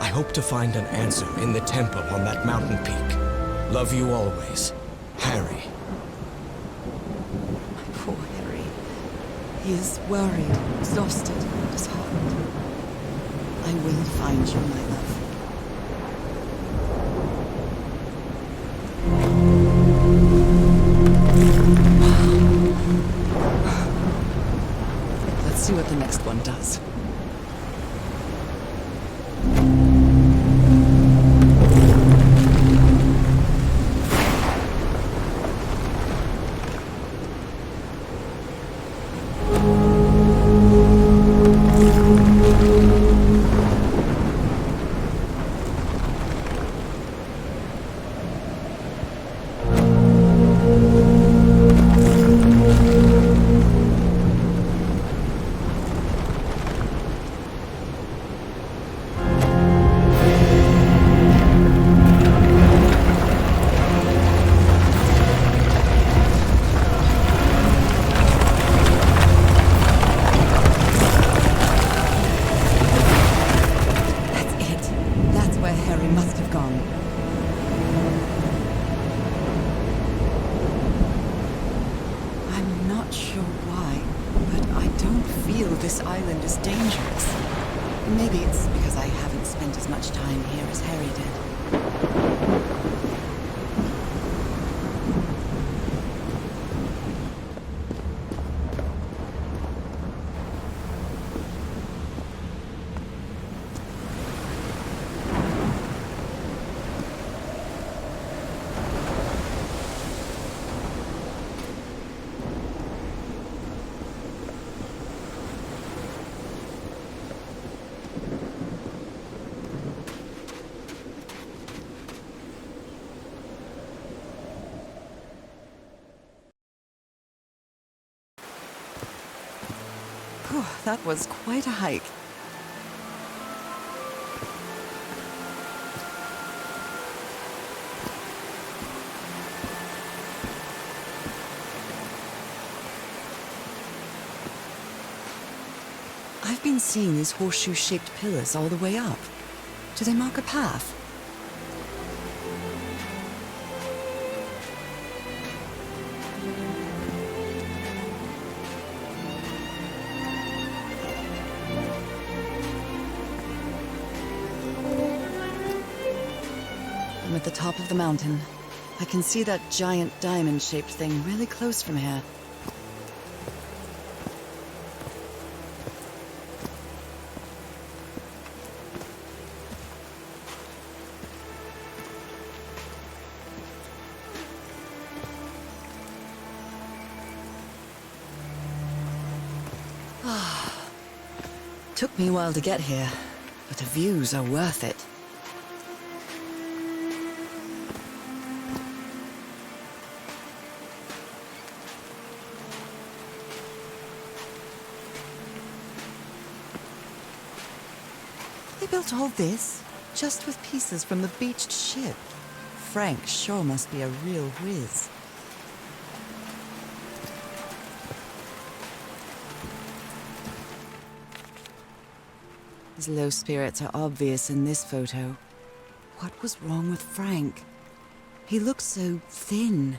I hope to find an answer in the temple on that mountain peak. Love you always, Harry.
Poor Harry. He is worried, exhausted, disheartened. I will find you, my love. Let's see what the next one does. This island is dangerous. Maybe it's because I haven't spent as much time here as Harry did. Whew, that was quite a hike. I've been seeing these horseshoe-shaped pillars all the way up. Do they mark a path? I'm at the top of the mountain. I can see that giant diamond-shaped thing really close from here. Took me a while to get here, but the views are worth it. They built all this just with pieces from the beached ship. Frank sure must be a real whiz. His low spirits are obvious in this photo. What was wrong with Frank? He looked so thin.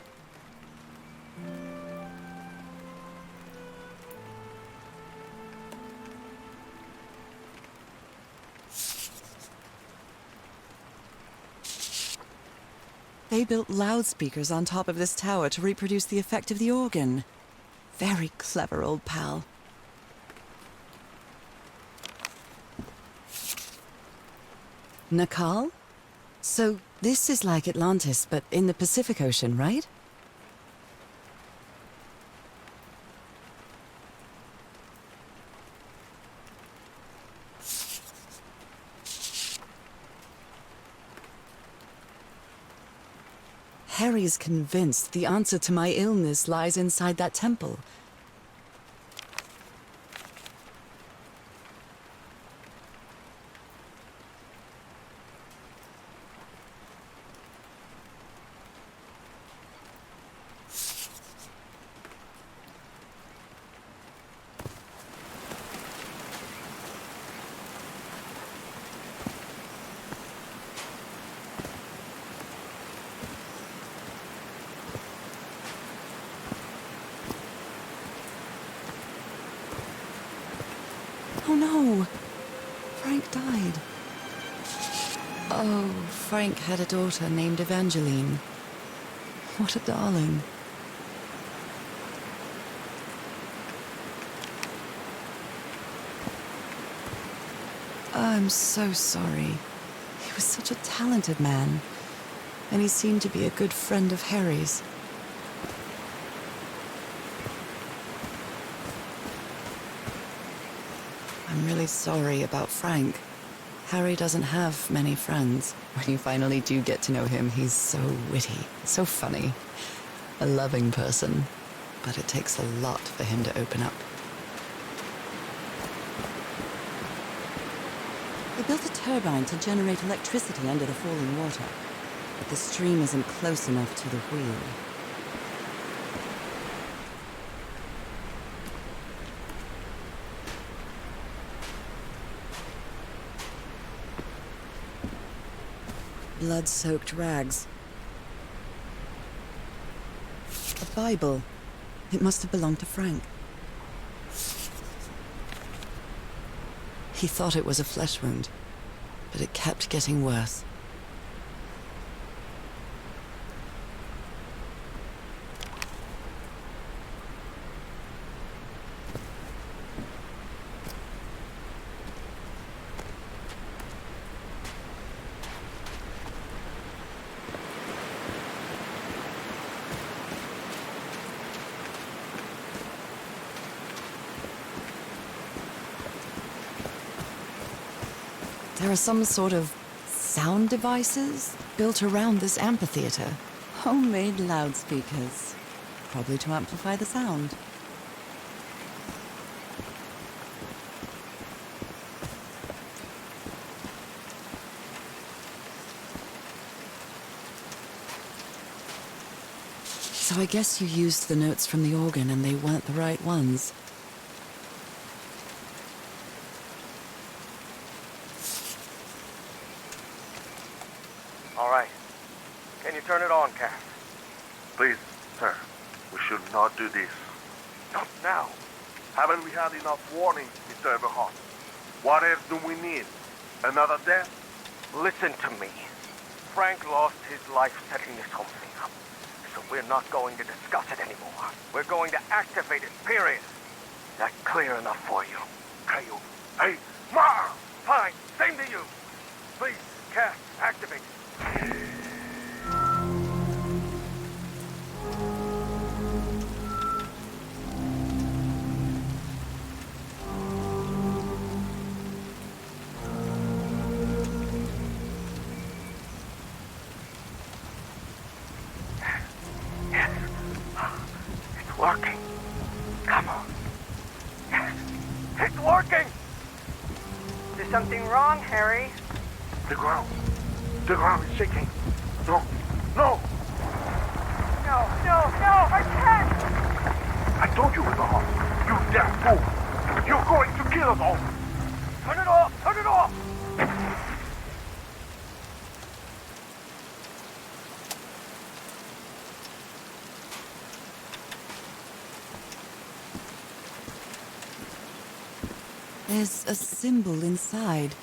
They built loudspeakers on top of this tower to reproduce the effect of the organ. Very clever old pal. Nakal? So this is like Atlantis, but in the Pacific Ocean, right? Harry's convinced the answer to my illness lies inside that temple. Oh no! Frank died. Oh, Frank had a daughter named Evangeline. What a darling. I'm so sorry. He was such a talented man, and he seemed to be a good friend of Harry's. I'm really sorry about Frank. Harry doesn't have many friends. When you finally do get to know him, he's so witty, so funny. A loving person. But it takes a lot for him to open up. They built a turbine to generate electricity under the falling water. But the stream isn't close enough to the wheel. Blood-soaked rags. A Bible. It must have belonged to Frank. He thought it was a flesh wound, but it kept getting worse. There are some sort of sound devices built around this amphitheater. Homemade loudspeakers, probably to amplify the sound. So I guess you used the notes from the organ and they weren't the right ones.
All right. Can you turn it on, Cass? Please, sir. We should not do this. Not now. Haven't we had enough warnings, Mr. Everhart? What else do we need? Another death? Listen to me. Frank lost his life setting this whole thing up. So we're not going to discuss it anymore. We're going to activate it, period. That clear enough for you? Caillou. Hey, Ma! Fine, same to you. Please, Cass, activate it. Yes. It's working. Come on. Yes. It's working!
Is something wrong, Harry?
The ground is shaking. No, no!
No, I can't!
I told you it was off. You damn fool! You're going to kill us all! Turn it off! Turn it off!
There's a symbol inside.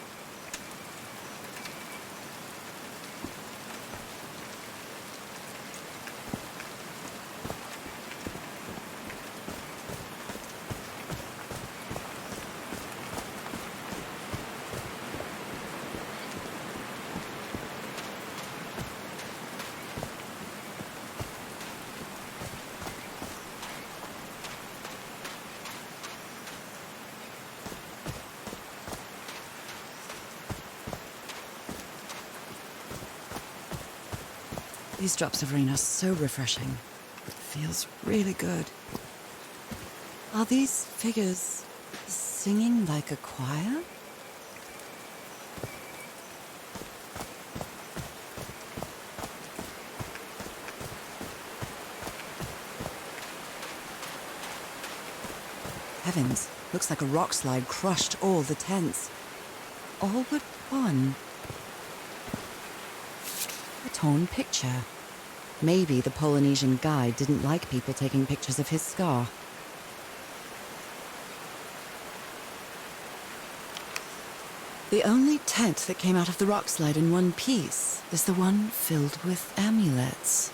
These drops of rain are so refreshing. It feels really good. Are these figures singing like a choir? Heavens, looks like a rock slide crushed all the tents. All but one. A torn picture. Maybe the Polynesian guide didn't like people taking pictures of his scar. The only tent that came out of the rock slide in one piece is the one filled with amulets.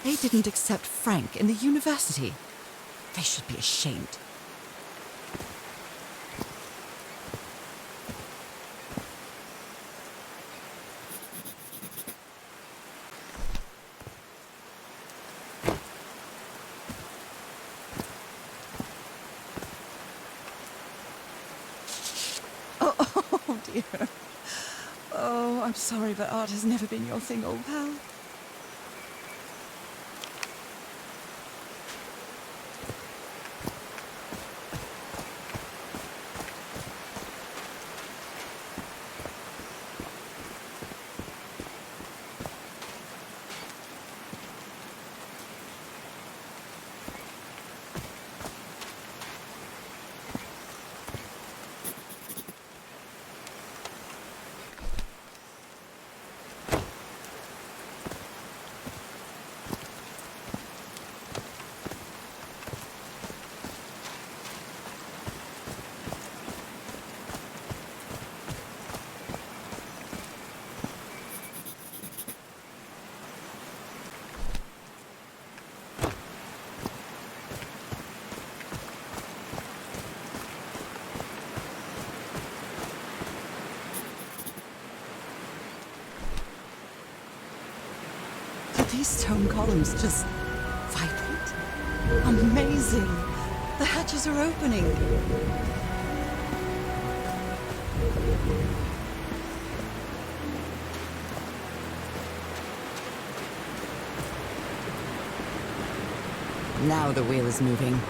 They didn't accept Frank in the university. They should be ashamed. Oh dear. Oh, I'm sorry, but art has never been your thing, old pal. These stone columns just vibrate? Amazing! The hatches are opening! Now the wheel is moving.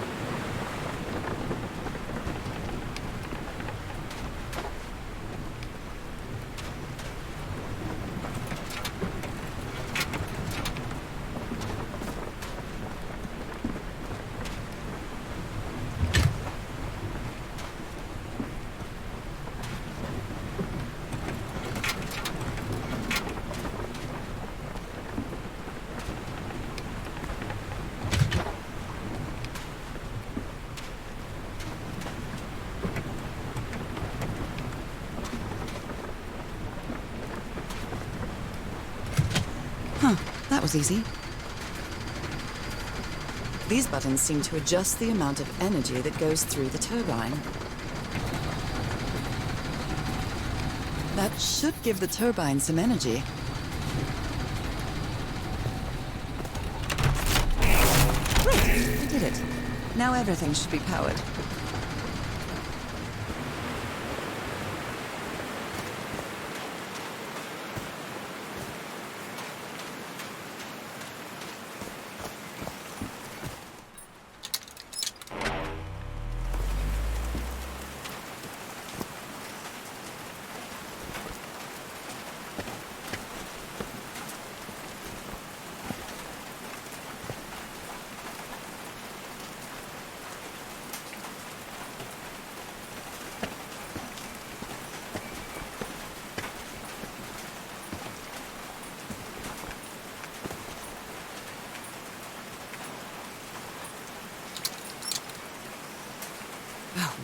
That was easy. These buttons seem to adjust the amount of energy that goes through the turbine. That should give the turbine some energy. Great! I did it. Now everything should be powered.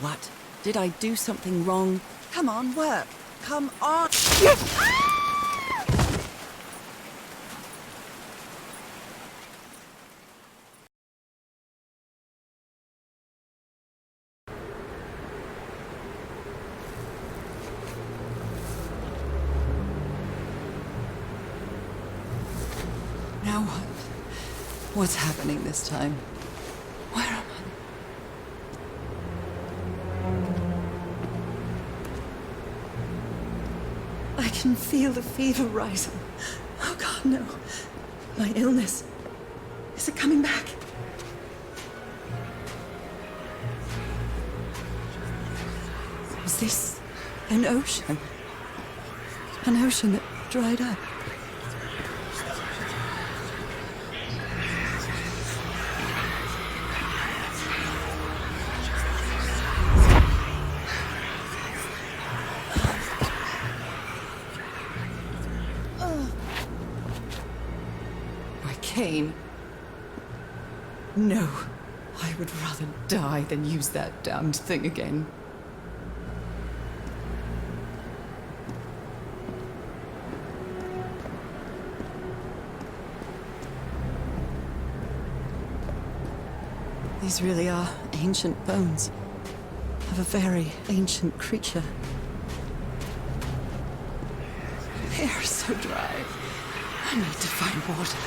What? Did I do something wrong? Come on, work! Come on! What's happening this time? Where am I? I can feel the fever rising. Oh God, no. My illness. Is it coming back? Was this an ocean? An ocean that dried up? Cain. No, I would rather die than use that damned thing again. These really are ancient bones of a very ancient creature. They are so dry. I need to find water.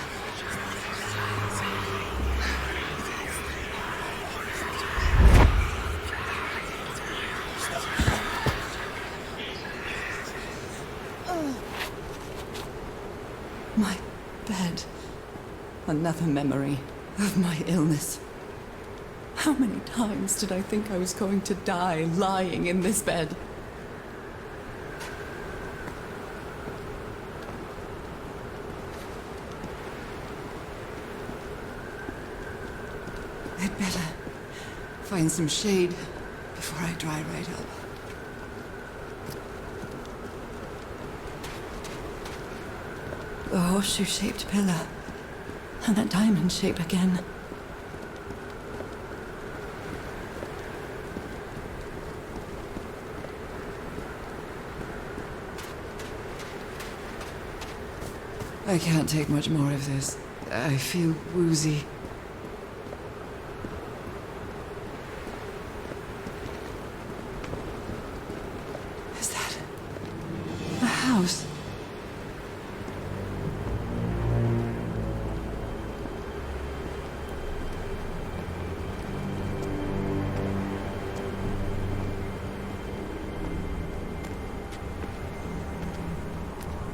My bed. Another memory of my illness. How many times did I think I was going to die lying in this bed? I'd better find some shade before I dry right up. The horseshoe-shaped pillar, and that diamond shape again. I can't take much more of this. I feel woozy. Is that a house?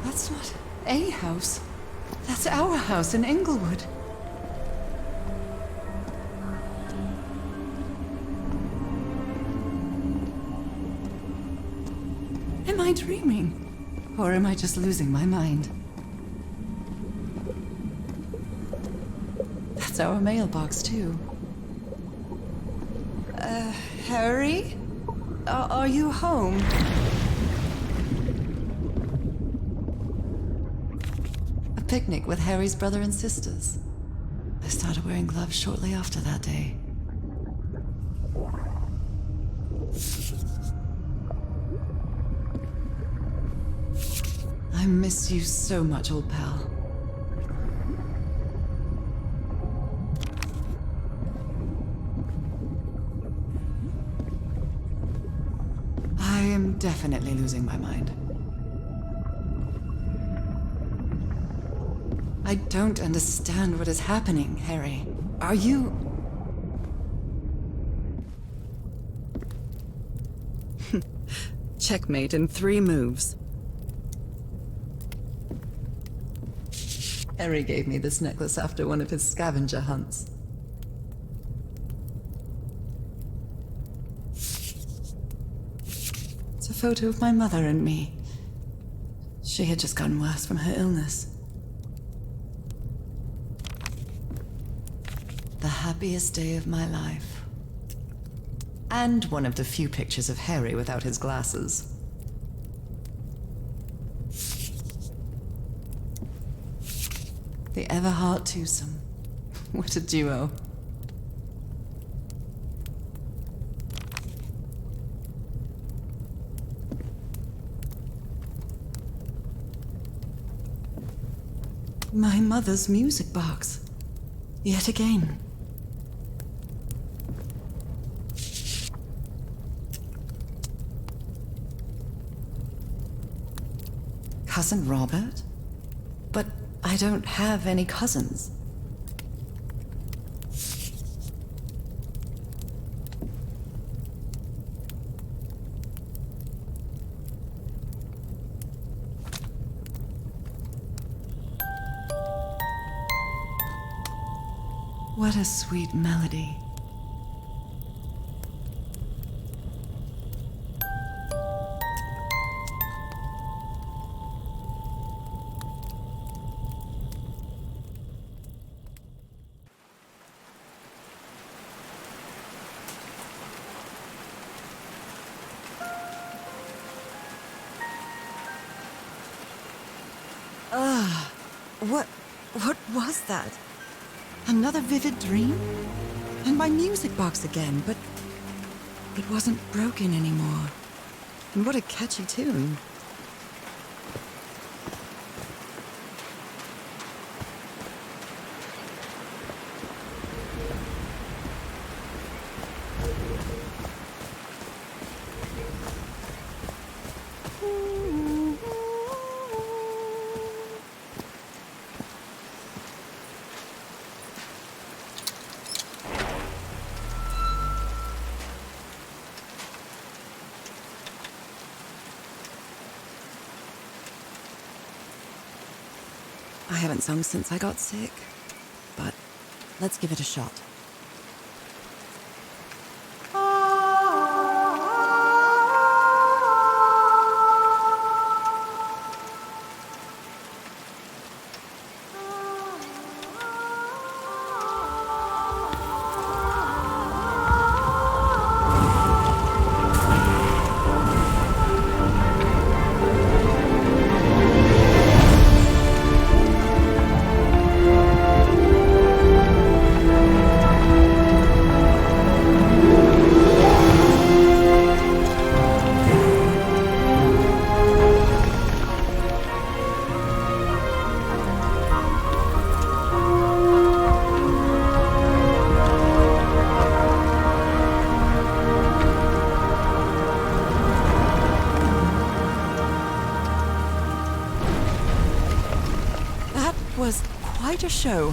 That's not a house. That's our house in Englewood. Am I dreaming? Or am I just losing my mind? That's our mailbox, too. Harry? Are you home? Picnic with Harry's brother and sisters. I started wearing gloves shortly after that day. I miss you so much, old pal. I am definitely losing my mind. I don't understand what is happening, Harry. Are you... Checkmate in 3 moves. Harry gave me this necklace after one of his scavenger hunts. It's a photo of my mother and me. She had just gotten worse from her illness. The happiest day of my life. And one of the few pictures of Harry without his glasses. The Everhart twosome. What a duo. My mother's music box. Yet again. Cousin Robert? But I don't have any cousins. What a sweet melody. What was that? Another vivid dream? And my music box again, but it wasn't broken anymore. And what a catchy tune. I haven't sung since I got sick, but let's give it a shot. Was quite a show.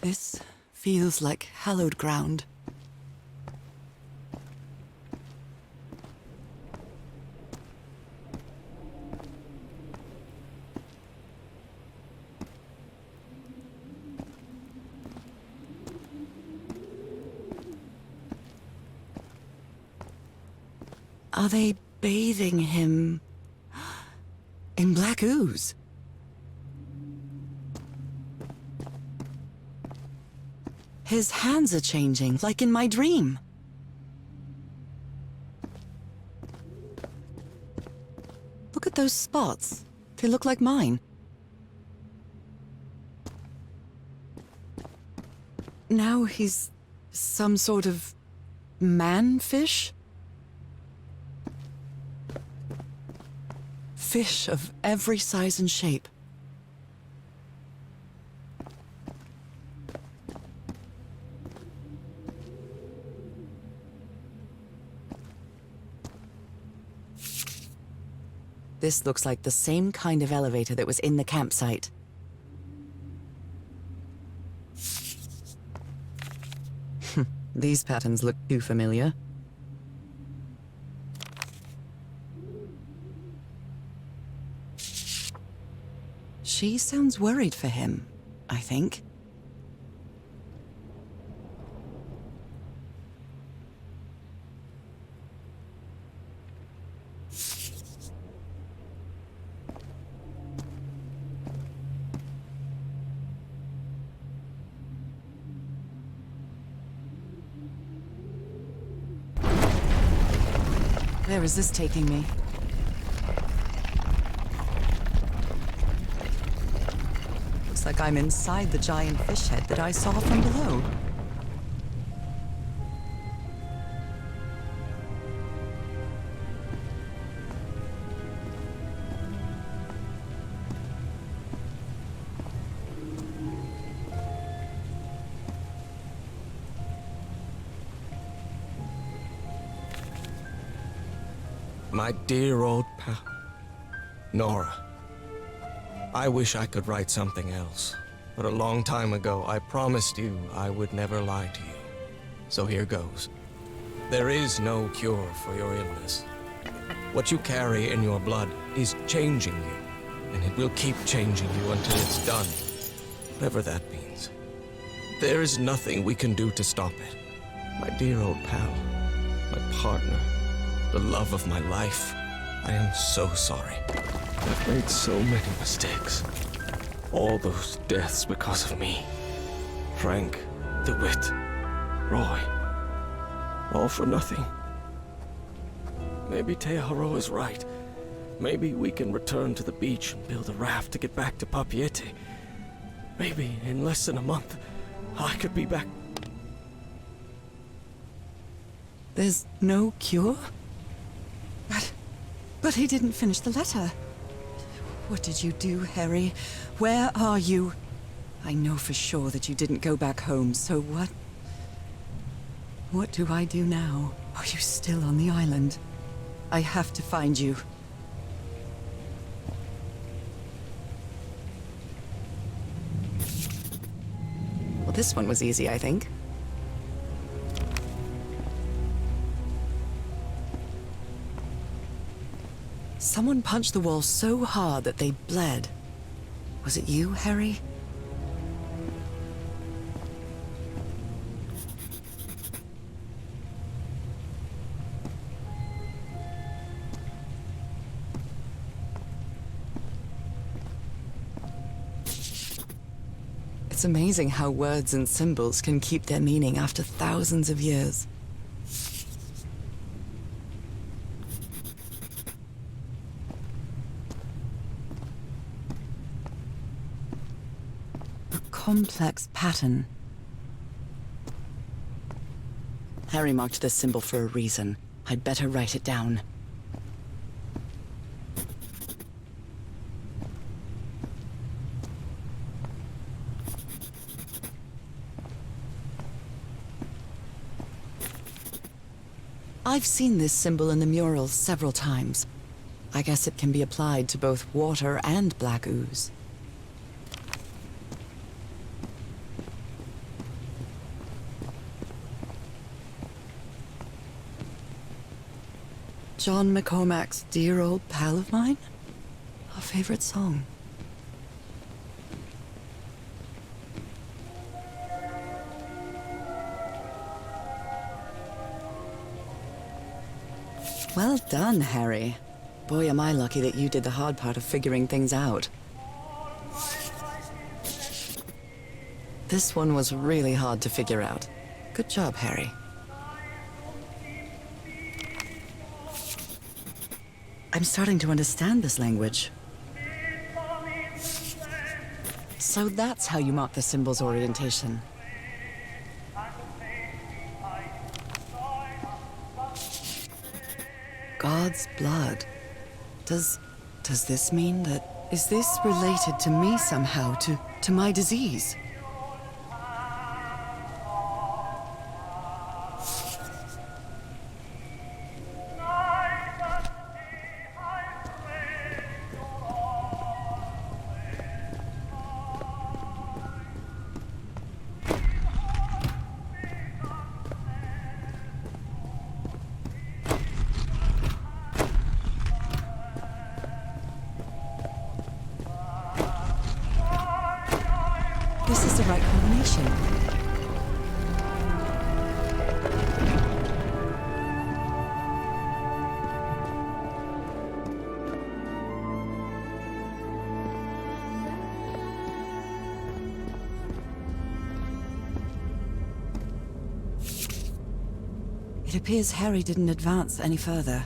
This feels like hallowed ground. Are they bathing him in black ooze? His hands are changing, like in my dream. Look at those spots. They look like mine. Now he's some sort of man-fish? Fish of every size and shape. This looks like the same kind of elevator that was in the campsite. These patterns look too familiar. She sounds worried for him, I think. Where is this taking me? Looks like I'm inside the giant fish head that I saw from below.
My dear old pal. Nora. I wish I could write something else, but a long time ago I promised you I would never lie to you. So here goes. There is no cure for your illness. What you carry in your blood is changing you, and it will keep changing you until it's done, whatever that means. There is nothing we can do to stop it. My dear old pal, my partner, the love of my life, I am so sorry. I've made so many mistakes. All those deaths because of me. Frank, DeWitt, Roy. All for nothing. Maybe Teodoro is right. Maybe we can return to the beach and build a raft to get back to Papiete. Maybe in less than a month, I could be back.
There's no cure? But he didn't finish the letter. What did you do, Harry? Where are you? I know for sure that you didn't go back home, so what? What do I do now? Are you still on the island? I have to find you. Well, this one was easy, I think. Someone punched the wall so hard that they bled. Was it you, Harry? It's amazing how words and symbols can keep their meaning after thousands of years. Complex pattern. Harry marked this symbol for a reason. I'd better write it down. I've seen this symbol in the murals several times. I guess it can be applied to both water and black ooze. John McCormack's Dear Old Pal of Mine? Our favorite song. Well done, Harry. Boy, am I lucky that you did the hard part of figuring things out. This one was really hard to figure out. Good job, Harry. I'm starting to understand this language. So that's how you mark the symbol's orientation. God's blood. Does this mean that... Is this related to me somehow, to my disease? This is the right combination. It appears Harry didn't advance any further.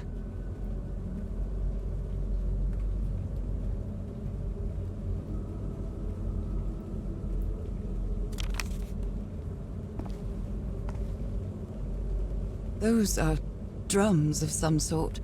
Those are drums of some sort.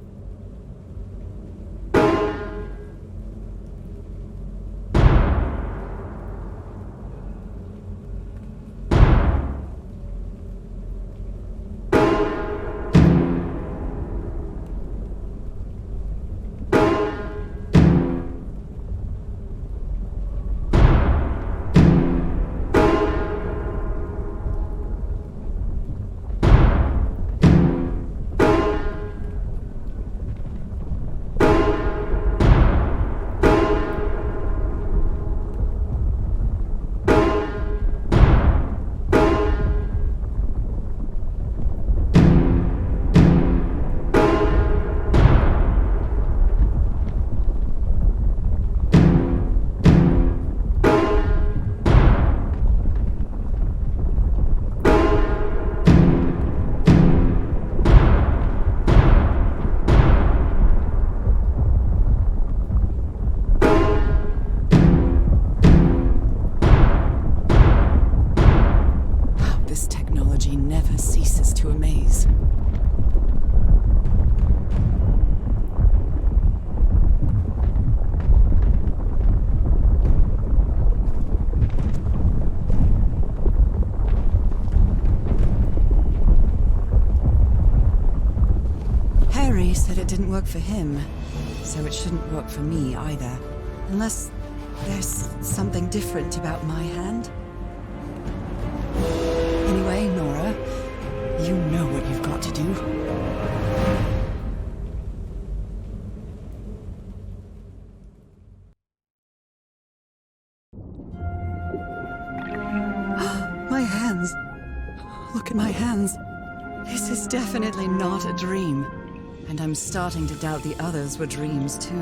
didn't work for him, so it shouldn't work for me either. Unless there's something different about my hand. Anyway, Nora, you know what you've got to do. My hands. Look at my hands. This is definitely not a dream. And I'm starting to doubt the others were dreams too.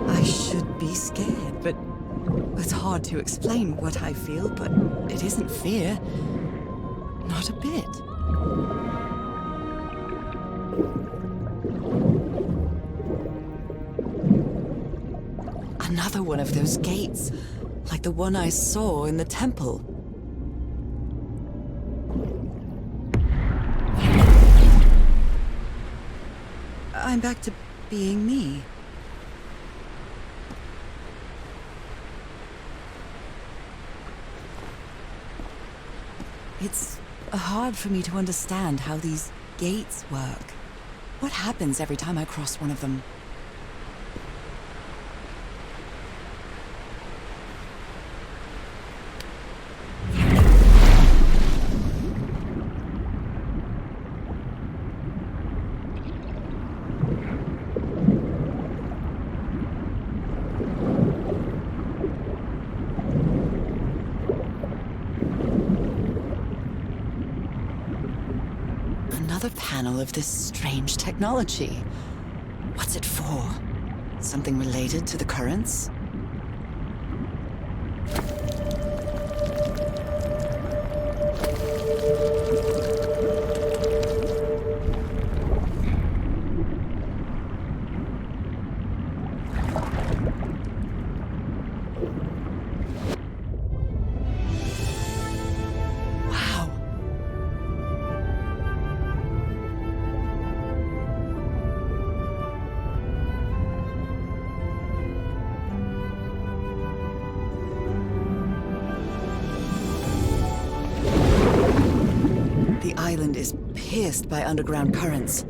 I should be scared, but it's hard to explain what I feel, but it isn't fear. Not a bit. Another one of those gates, like the one I saw in the temple. I'm back to being me. It's hard for me to understand how these gates work. What happens every time I cross one of them? Another panel of this strange technology. What's it for? Something related to the currents? The island is pierced by underground currents.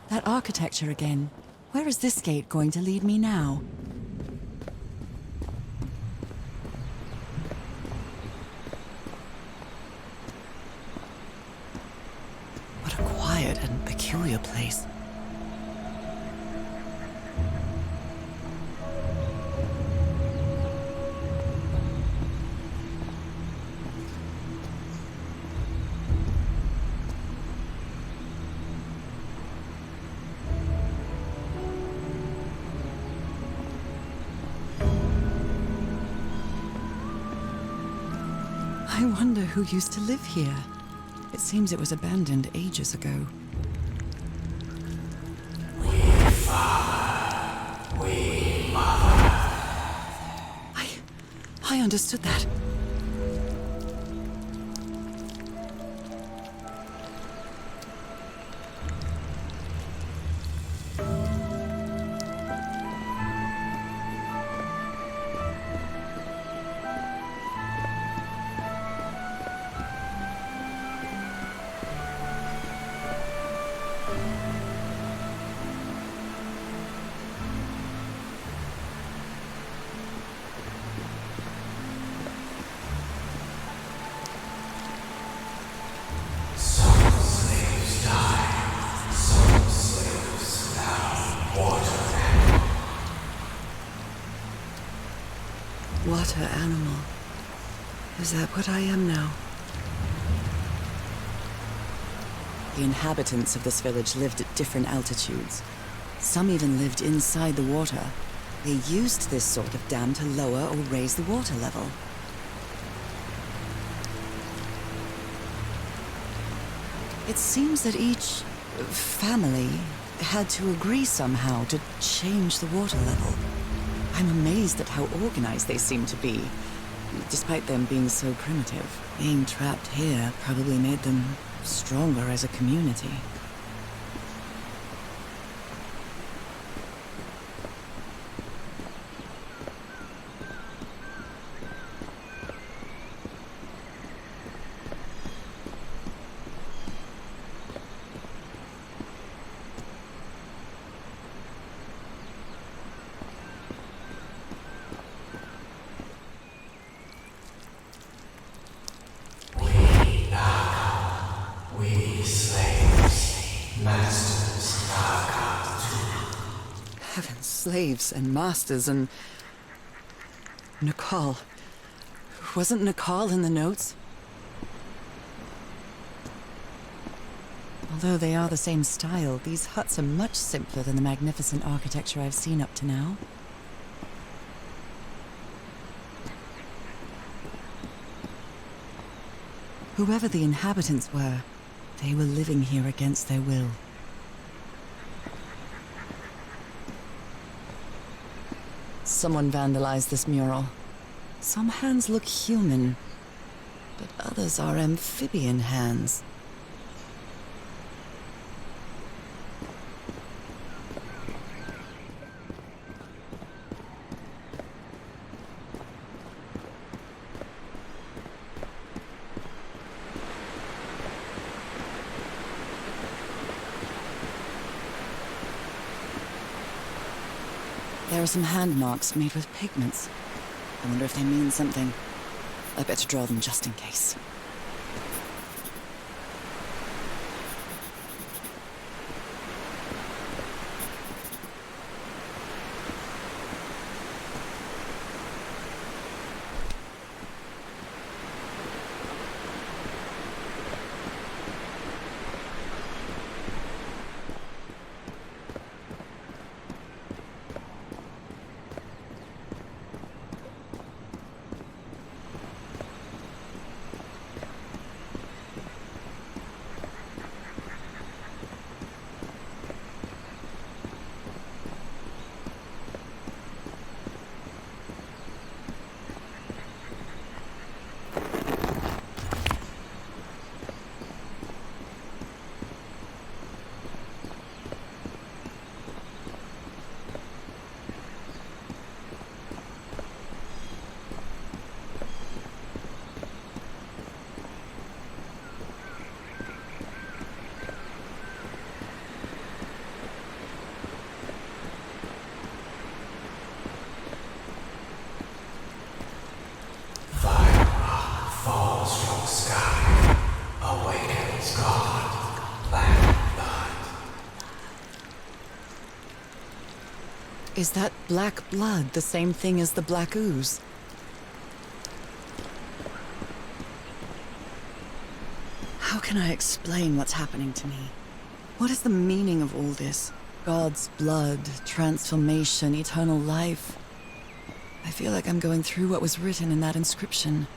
That architecture again. Where is this gate going to lead me now? And peculiar place. I wonder who used to live here. It seems it was abandoned ages ago. I understood that. Water animal. Is that what I am now? The inhabitants of this village lived at different altitudes. Some even lived inside the water. They used this sort of dam to lower or raise the water level. It seems that each family had to agree somehow to change the water level. I'm amazed at how organized they seem to be, despite them being so primitive. Being trapped here probably made them stronger as a community. Slaves and masters and... Nicole. Wasn't Nicole in the notes? Although they are the same style, these huts are much simpler than the magnificent architecture I've seen up to now. Whoever the inhabitants were, they were living here against their will. Someone vandalized this mural. Some hands look human, but others are amphibian hands. There are some hand marks made with pigments. I wonder if they mean something. I better draw them just in case. Is that black blood the same thing as the black ooze? How can I explain what's happening to me? What is the meaning of all this? God's blood, transformation, eternal life. I feel like I'm going through what was written in that inscription.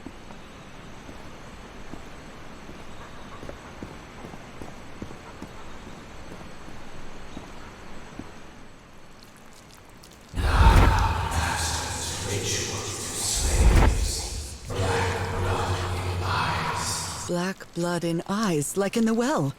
Black blood in eyes, like in the well.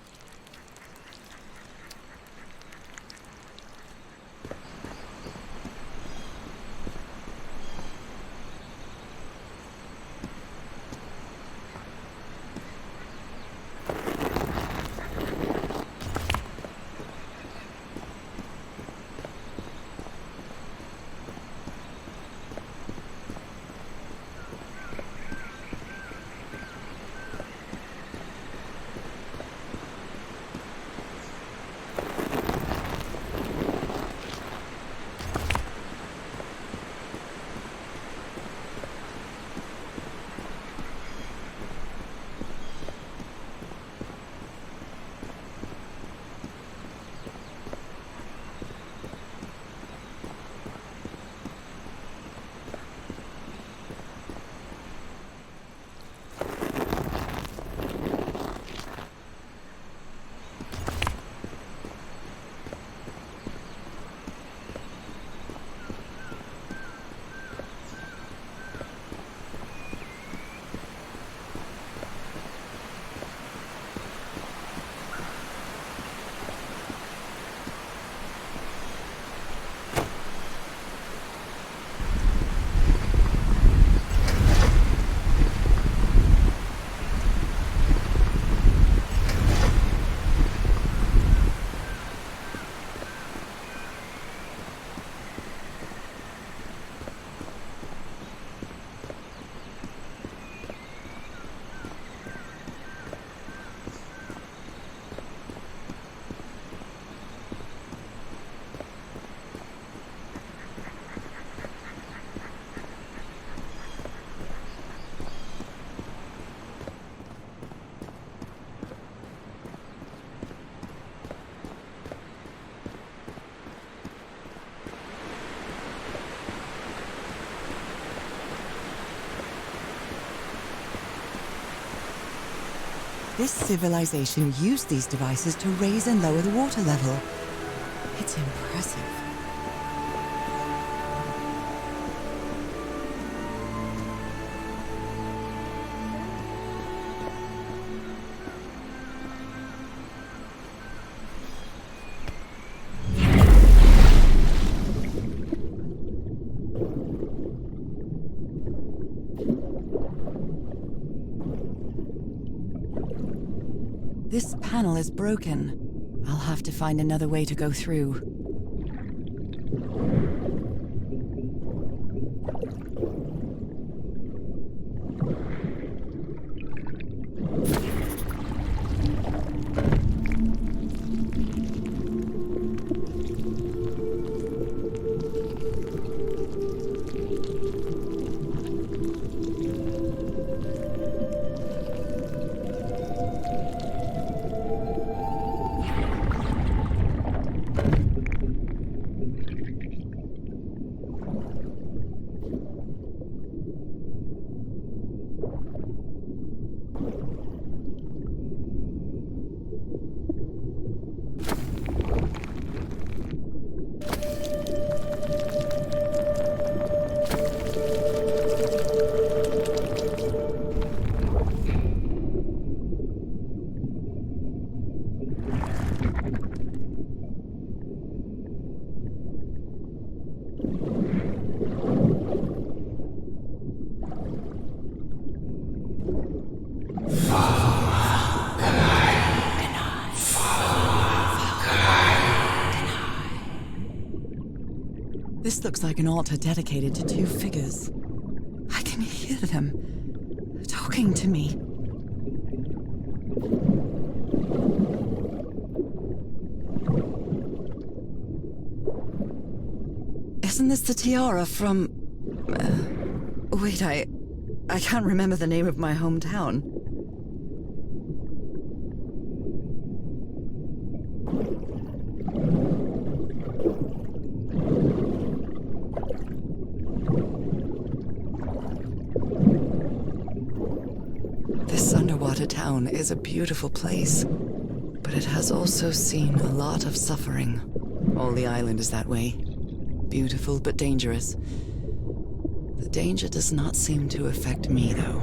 This civilization used these devices to raise and lower the water level. It's impressive. This panel is broken. I'll have to find another way to go through. This looks like an altar dedicated to two figures. I can hear them talking to me. Isn't this the tiara from... wait, I can't remember the name of my hometown. This underwater town is a beautiful place, but it has also seen a lot of suffering. All the island is that way. Beautiful but dangerous. The danger does not seem to affect me, though.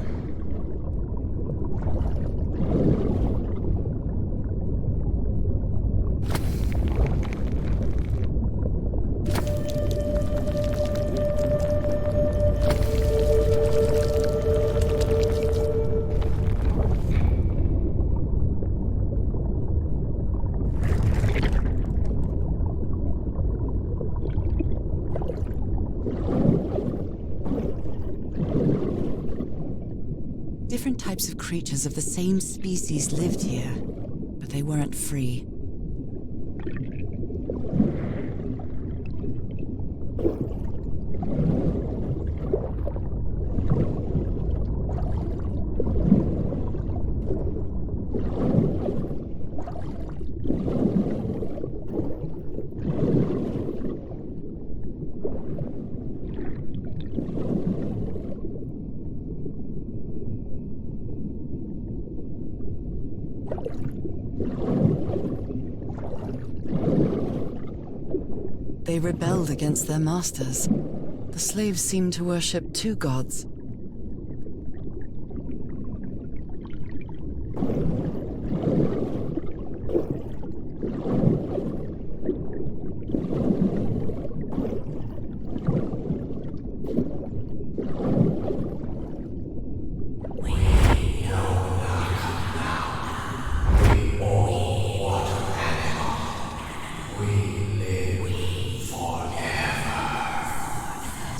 Different types of creatures of the same species lived here, but they weren't free. They rebelled against their masters. The slaves seemed to worship two gods.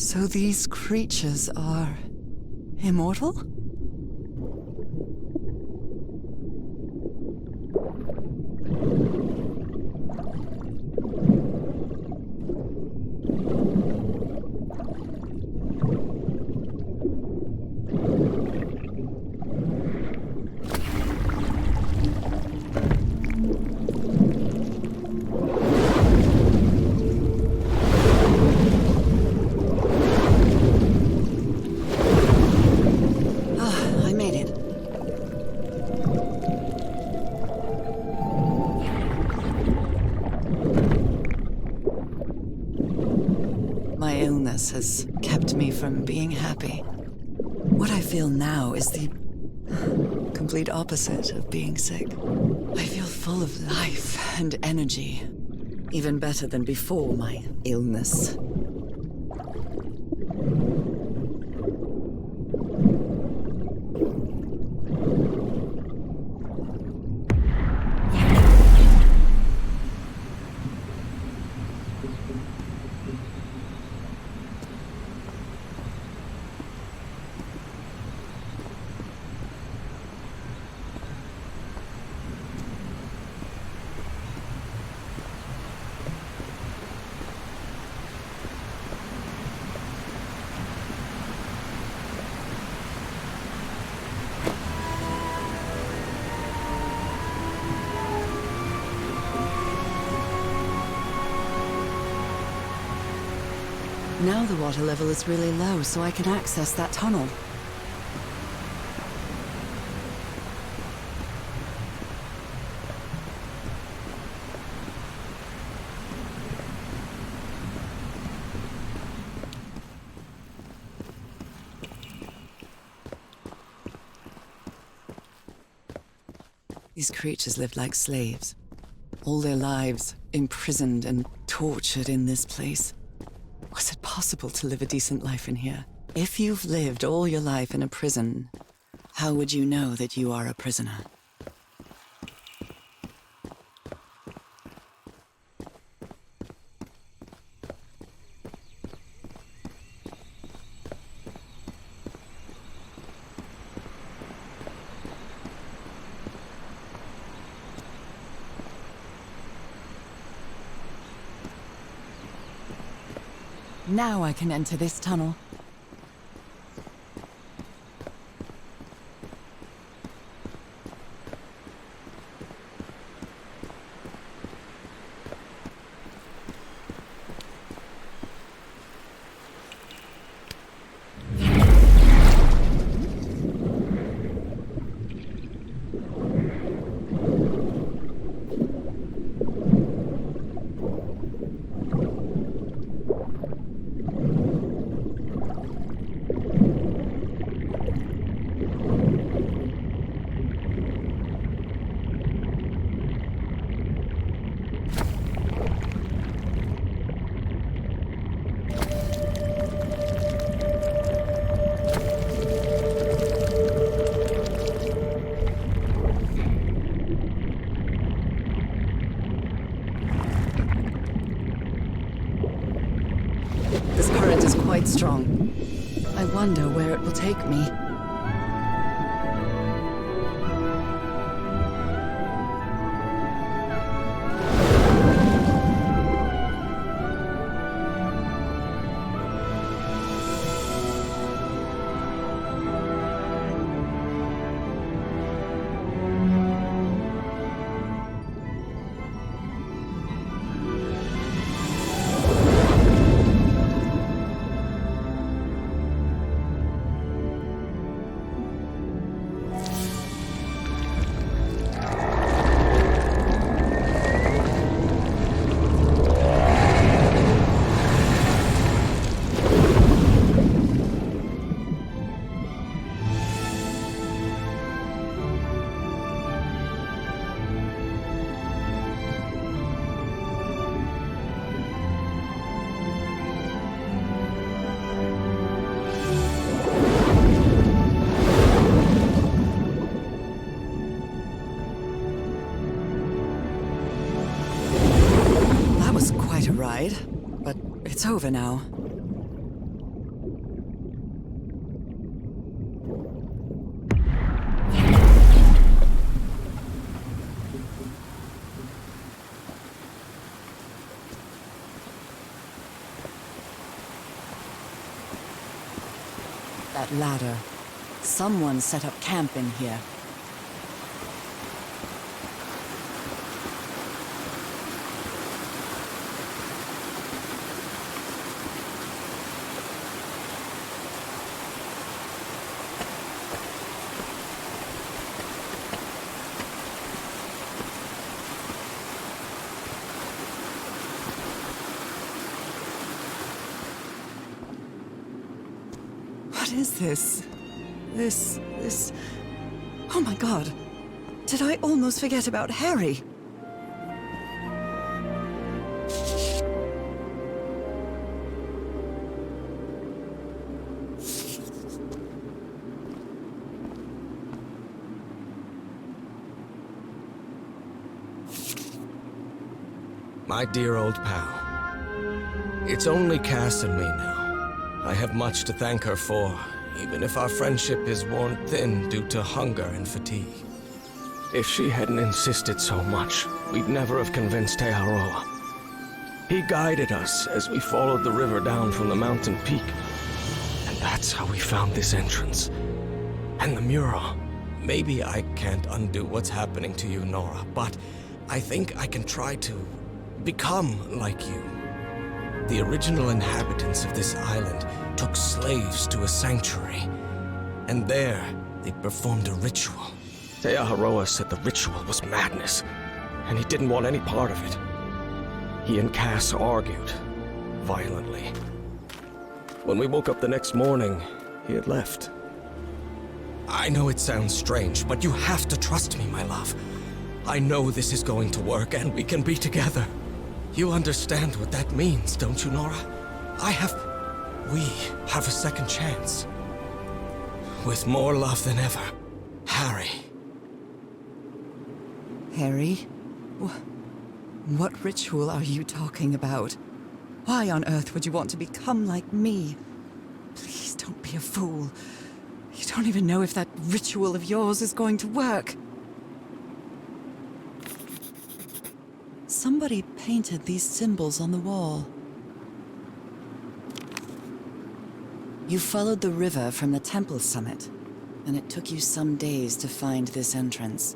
So these creatures are immortal? illness has kept me from being happy. What I feel now is the complete opposite of being sick. I feel full of life and energy, even better than before my illness. Now the water level is really low, so I can access that tunnel. These creatures lived like slaves, all their lives imprisoned and tortured in this place. Was it possible to live a decent life in here? If you've lived all your life in a prison, how would you know that you are a prisoner? Now I can enter this tunnel. Quite strong. I wonder where it will take me. Ride, but it's over now. That ladder. Someone set up camp in here. What is this? This... Oh my god. Did I almost forget about Harry?
My dear old pal. It's only Cass and me now. I have much to thank her for, even if our friendship is worn thin due to hunger and fatigue. If she hadn't insisted so much, we'd never have convinced Heroe. He guided us as we followed the river down from the mountain peak. And that's how we found this entrance. And the mural. Maybe I can't undo what's happening to you, Nora, but I think I can try to become like you. The original inhabitants of this island took slaves to a sanctuary, and there they performed a ritual. Heroe said the ritual was madness, and he didn't want any part of it. He and Cass argued, violently. When we woke up the next morning, he had left. I know it sounds strange, but you have to trust me, my love. I know this is going to work, and we can be together. You understand what that means, don't you, Nora? We have a second chance. With more love than ever, Harry.
Harry? What ritual are you talking about? Why on earth would you want to become like me? Please don't be a fool. You don't even know if that ritual of yours is going to work. Somebody painted these symbols on the wall. You followed the river from the temple summit, and it took you some days to find this entrance.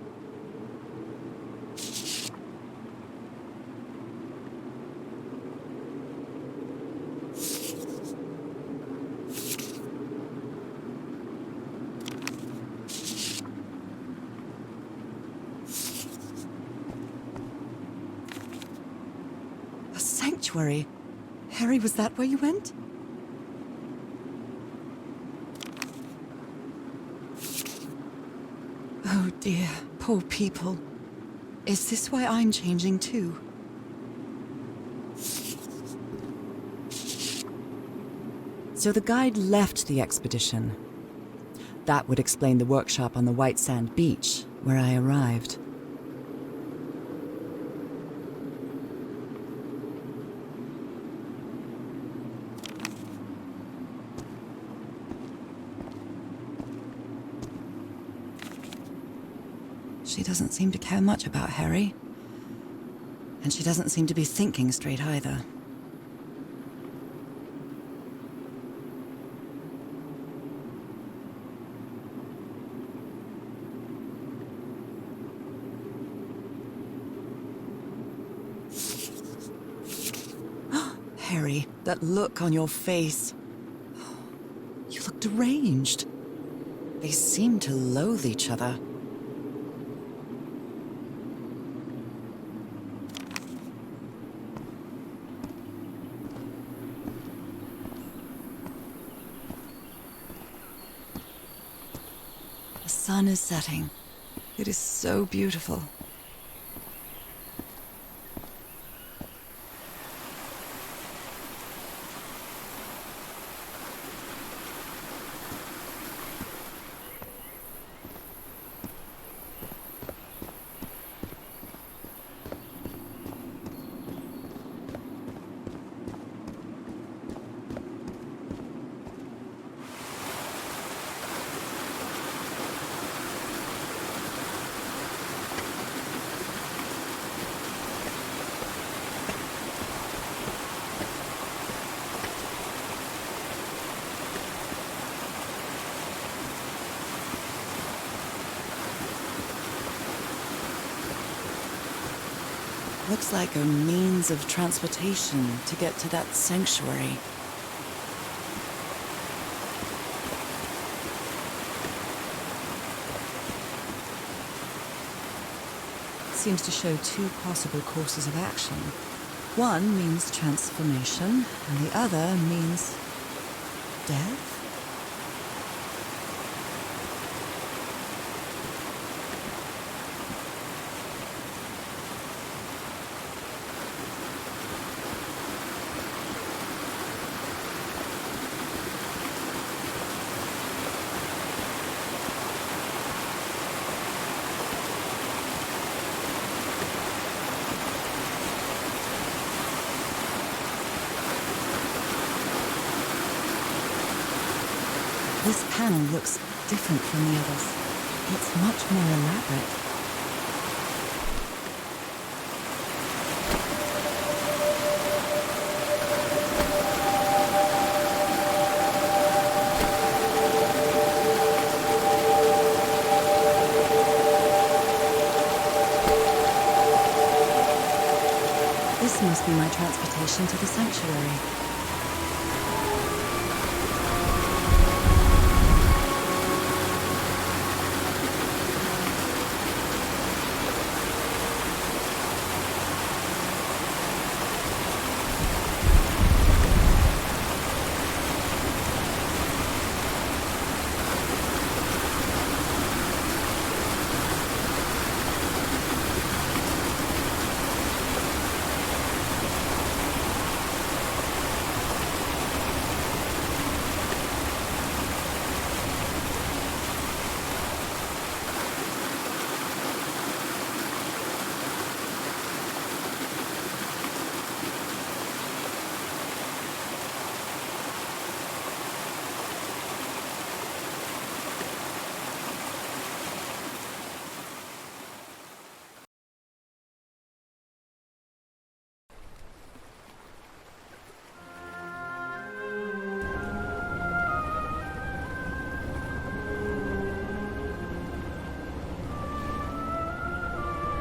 Sanctuary. Harry, was that where you went? Oh dear, poor people. Is this why I'm changing too? So the guide left the expedition. That would explain the workshop on the white sand beach, where I arrived. She doesn't seem to care much about Harry. And she doesn't seem to be thinking straight either. Harry, that look on your face. You look deranged. They seem to loathe each other. The sun is setting. It is so beautiful. Looks like a means of transportation to get to that sanctuary. Seems to show two possible courses of action. One means transformation, and the other means death? This panel looks different from the others. It's much more elaborate. This must be my transportation to the sanctuary.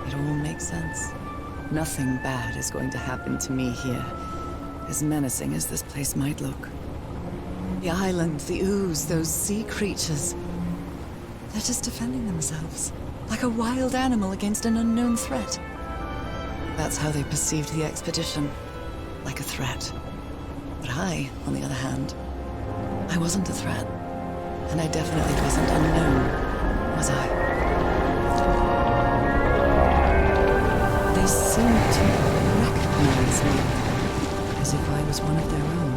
It all makes sense. Nothing bad is going to happen to me here, as menacing as this place might look. The island, the ooze, those sea creatures. They're just defending themselves, like a wild animal against an unknown threat. That's how they perceived the expedition, like a threat. But I, on the other hand, I wasn't a threat. And I definitely wasn't unknown, was I? They seemed to recognize me, as if I was one of their own.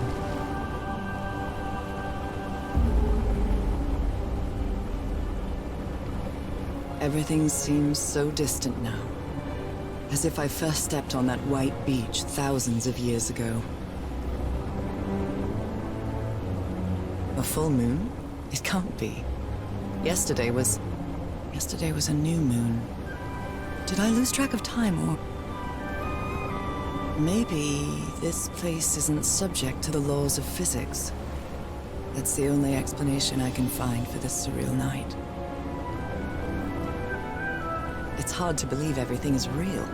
Everything seems so distant now, as if I first stepped on that white beach thousands of years ago. A full moon? It can't be. Yesterday was a new moon. Did I lose track of time, or... Maybe this place isn't subject to the laws of physics. That's the only explanation I can find for this surreal night. It's hard to believe everything is real.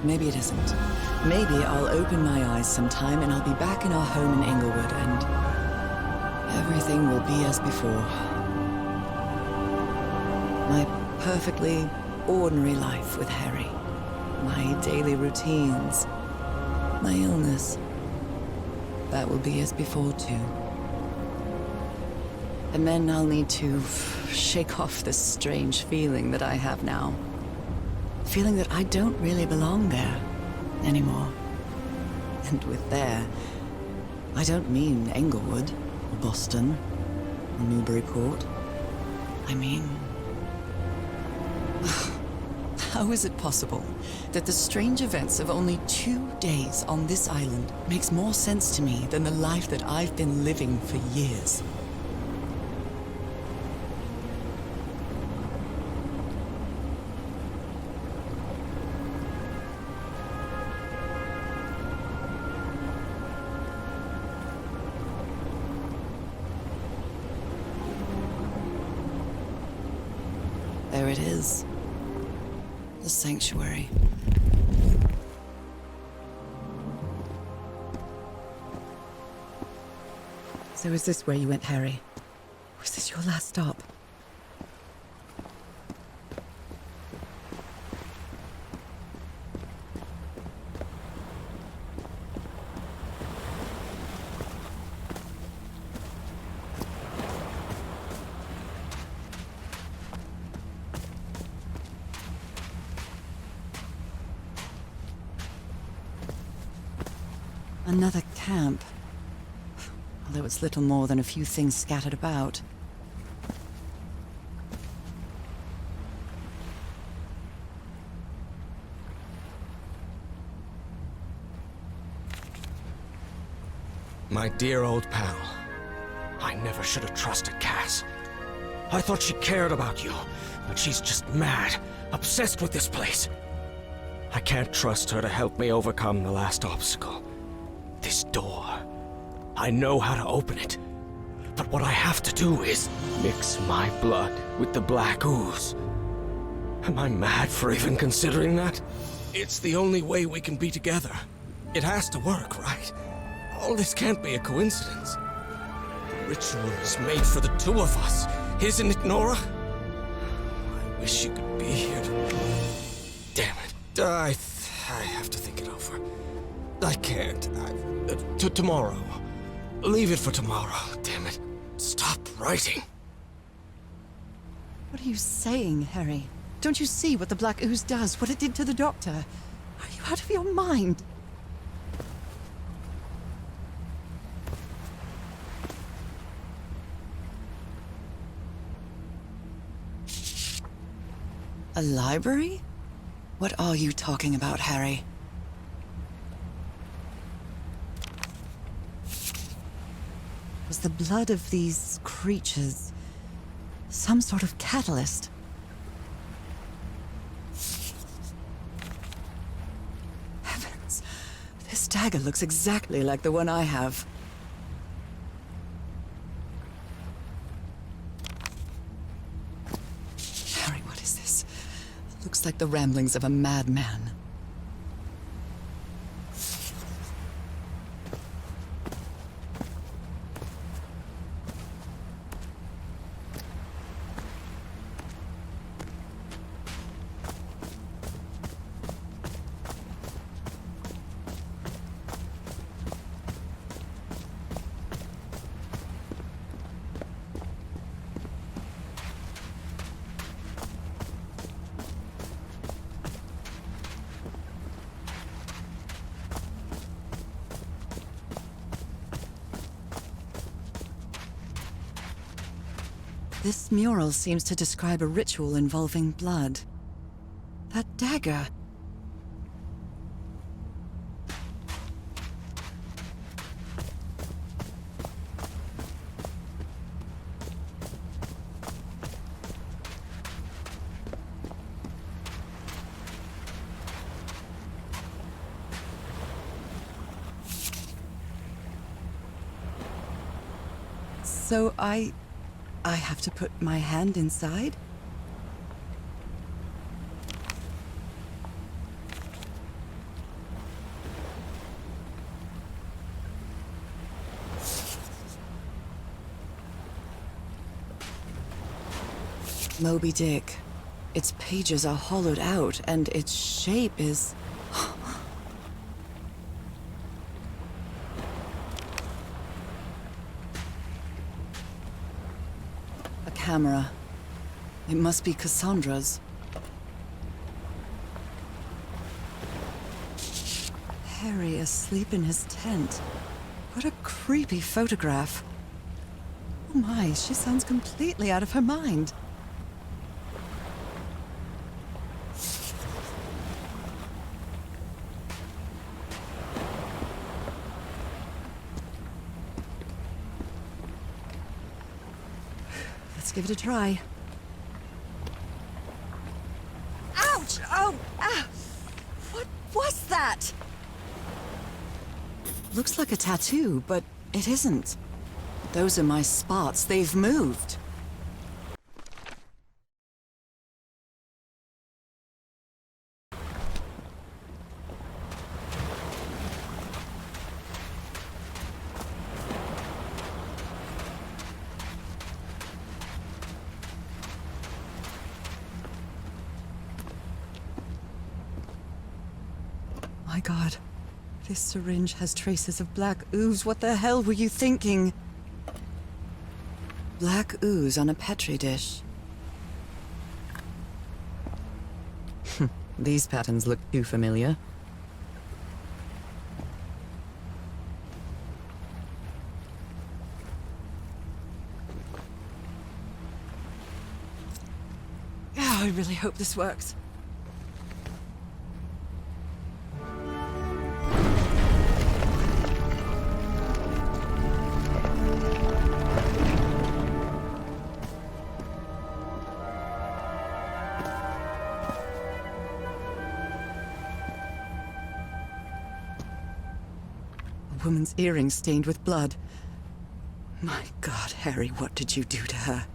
Maybe it isn't. Maybe I'll open my eyes sometime and I'll be back in our home in Inglewood and... everything will be as before. My perfectly ordinary life with Harry. My daily routines. My illness. That will be as before too. And then I'll need to shake off this strange feeling that I have now. Feeling that I don't really belong there anymore. And with there, I don't mean Englewood, or Boston, or Newburyport. I mean... How is it possible that the strange events of only 2 days on this island makes more sense to me than the life that I've been living for years? There it is. The sanctuary. So is this where you went, Harry? Was this your last stop? Another camp. Although it's little more than a few things scattered about.
My dear old pal. I never should have trusted Cass. I thought she cared about you, but she's just mad, obsessed with this place. I can't trust her to help me overcome the last obstacle. This door. I know how to open it. But what I have to do is mix my blood with the black ooze. Am I mad for even considering that? It's the only way we can be together. It has to work, right? All this can't be a coincidence. The ritual is made for the two of us, isn't it, Nora? I wish you could be here to... Damn it. I have to think it over. I can't. Tomorrow. Leave it for tomorrow, damn it. Stop writing.
What are you saying, Harry? Don't you see what the black ooze does, what it did to the doctor? Are you out of your mind? A library? What are you talking about, Harry? Was the blood of these creatures some sort of catalyst? Heavens, this dagger looks exactly like the one I have. Harry, what is this? Looks like the ramblings of a madman. This mural seems to describe a ritual involving blood. That dagger. So I have to put my hand inside? Moby Dick. Its pages are hollowed out, and its shape is... camera. It must be Cassandra's. Harry asleep in his tent. What a creepy photograph. Oh my, she sounds completely out of her mind. Give it a try. Ouch! Oh! Ah! What was that? Looks like a tattoo, but it isn't. Those are my spots. They've moved. My God, this syringe has traces of black ooze. What the hell were you thinking? Black ooze on a petri dish. These patterns look too familiar. Oh, I really hope this works. A woman's earring stained with blood. My God, Harry, what did you do to her?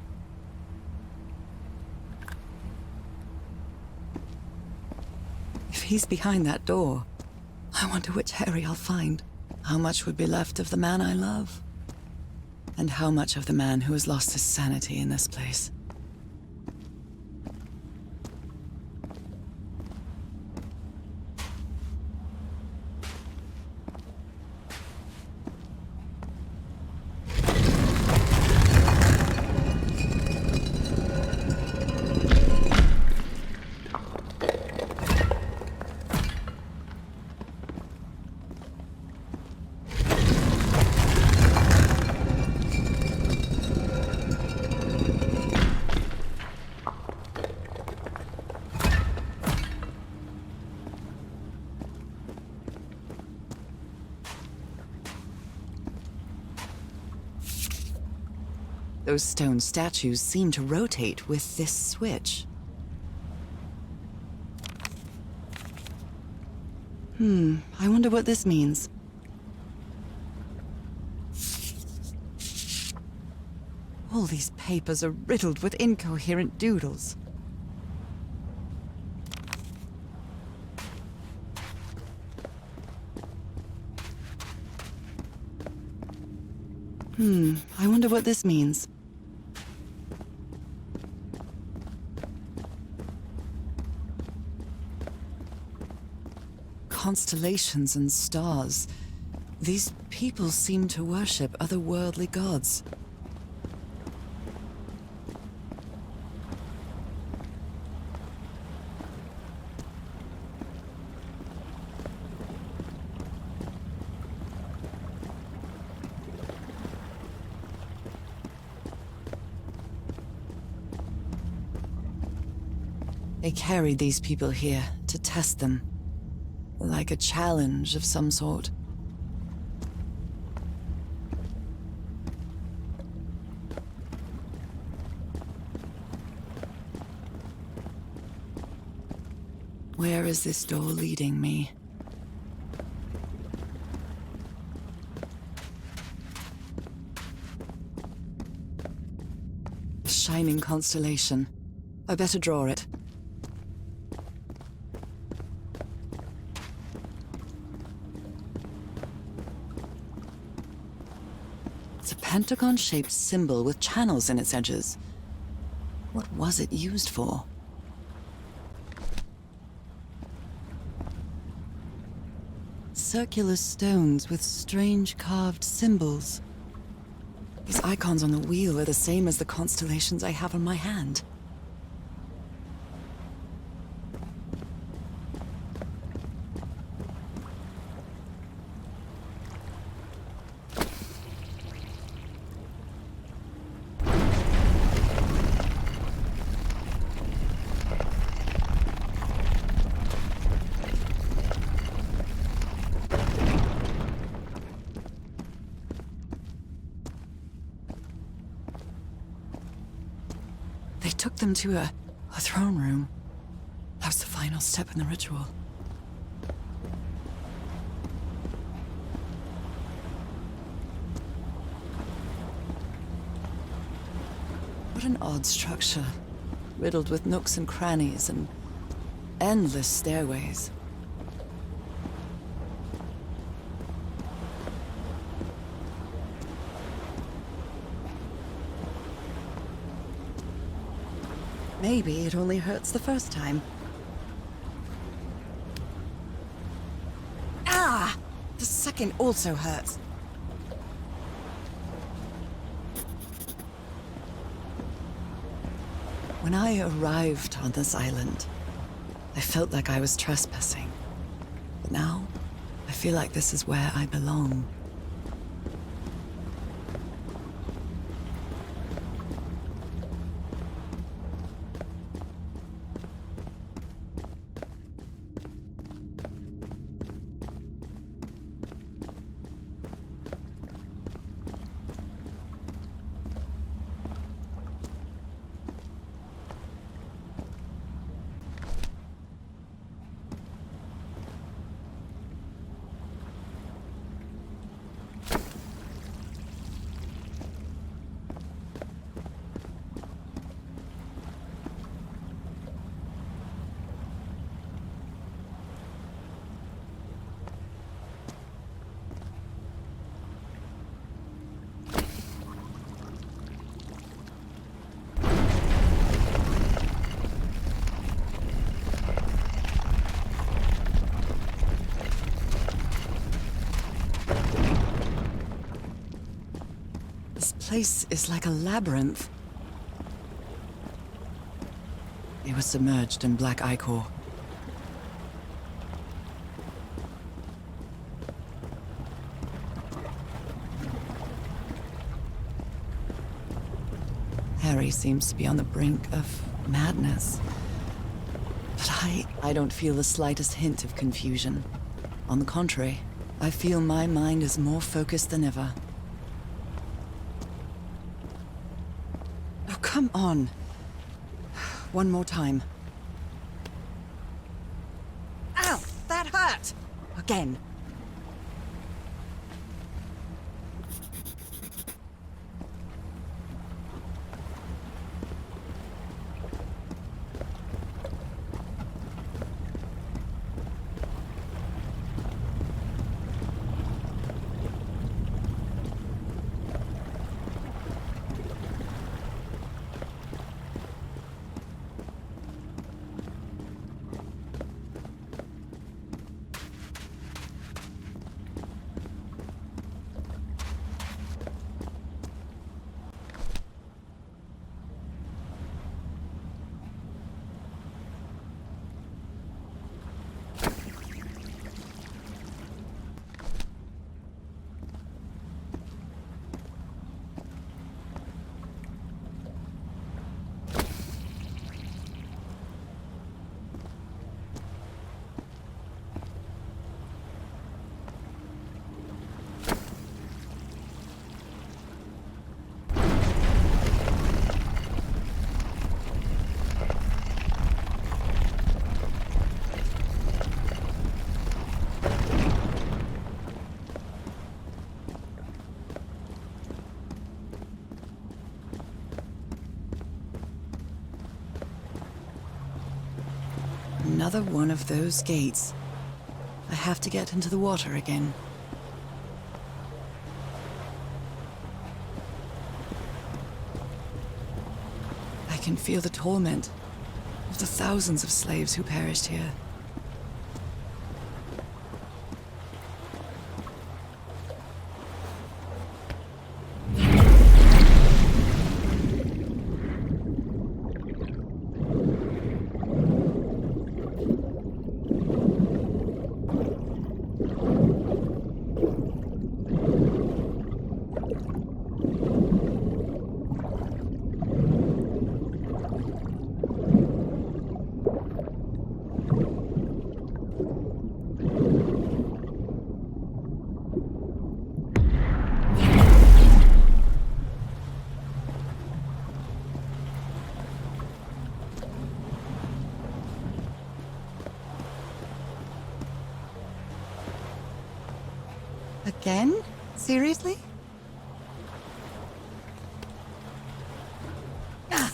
If he's behind that door, I wonder which Harry I'll find. How much would be left of the man I love? And how much of the man who has lost his sanity in this place? Those stone statues seem to rotate with this switch. I wonder what this means. All these papers are riddled with incoherent doodles. I wonder what this means. Constellations and stars. These people seem to worship otherworldly gods. They carried these people here to test them. Like a challenge of some sort. Where is this door leading me? A shining constellation. I better draw it. Pentagon-shaped symbol with channels in its edges. What was it used for? Circular stones with strange carved symbols. These icons on the wheel are the same as the constellations I have on my hand. They took them to a throne room. That was the final step in the ritual. What an odd structure, riddled with nooks and crannies and endless stairways. Maybe it only hurts the first time. Ah! The second also hurts. When I arrived on this island, I felt like I was trespassing. But now, I feel like this is where I belong. place is like a labyrinth. They were submerged in black ichor. Harry seems to be on the brink of madness. But I don't feel the slightest hint of confusion. On the contrary, I feel my mind is more focused than ever. Oh, come on. One more time. Ow! That hurt! Again. Another one of those gates. I have to get into the water again. I can feel the torment of the thousands of slaves who perished here. Again? Seriously? Ah!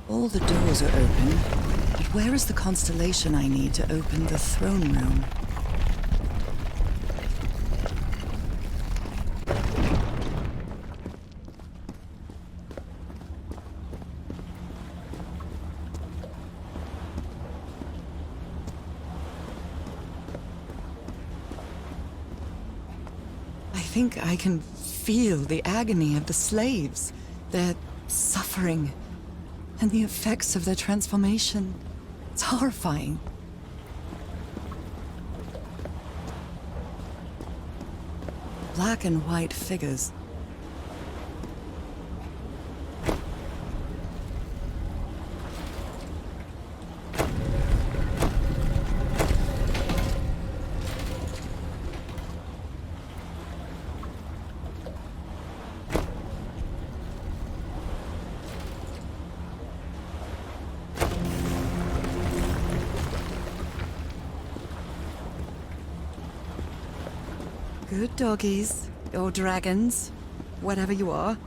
All the doors are open, but where is the constellation I need to open the throne room? I think I can feel the agony of the slaves, their suffering, and the effects of their transformation. It's horrifying. Black and white figures. Good doggies, or dragons, whatever you are.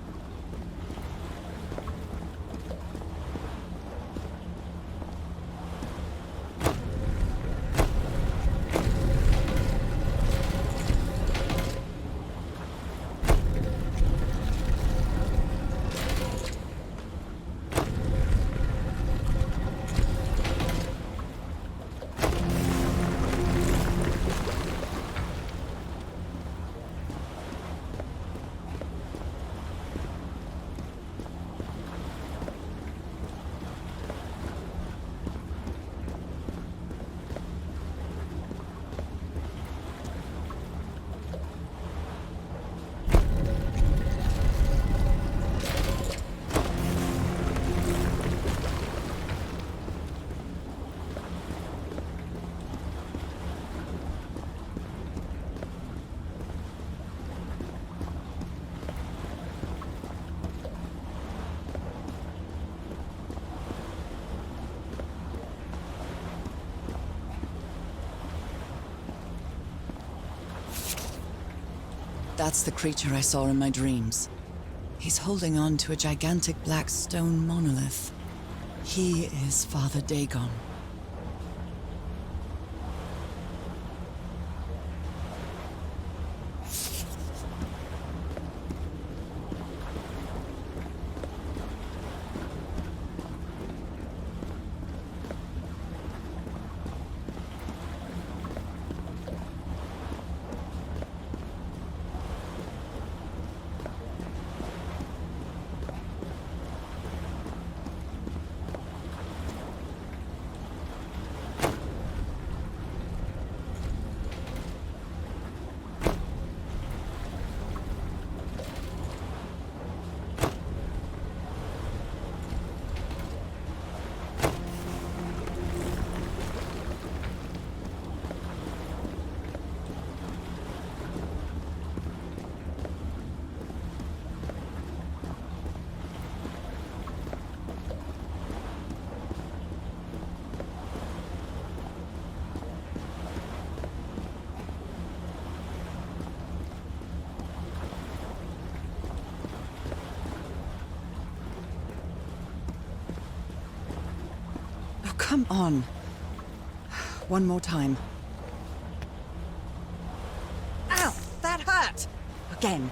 That's the creature I saw in my dreams. He's holding on to a gigantic black stone monolith. He is Father Dagon. Come on. One more time. Ow! That hurt! Again.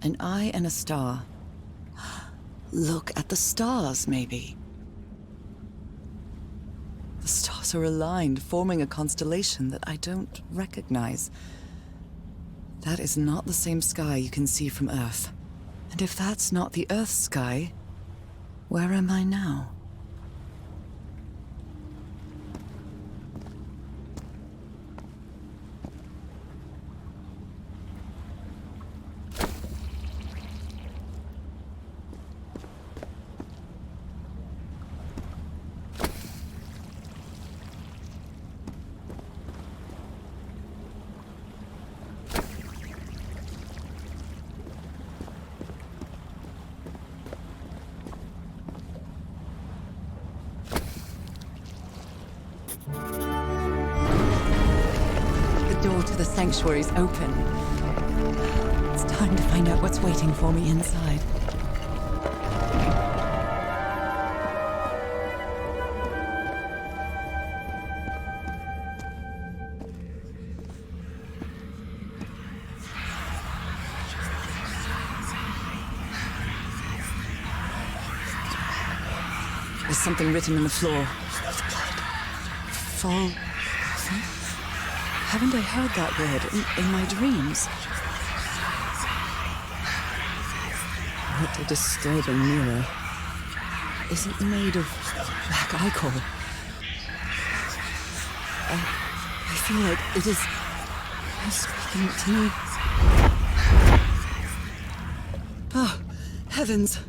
An eye and a star. Look at the stars, maybe. The stars are aligned, forming a constellation that I don't recognize. That is not the same sky you can see from Earth. And if that's not the Earth's sky, where am I now? to the sanctuary's open. It's time to find out what's waiting for me inside. There's something written on the floor. Fall... Haven't I heard that word in my dreams? What a disturbing mirror. Is it made of black ichor? I feel like it is speaking to me. Oh, heavens!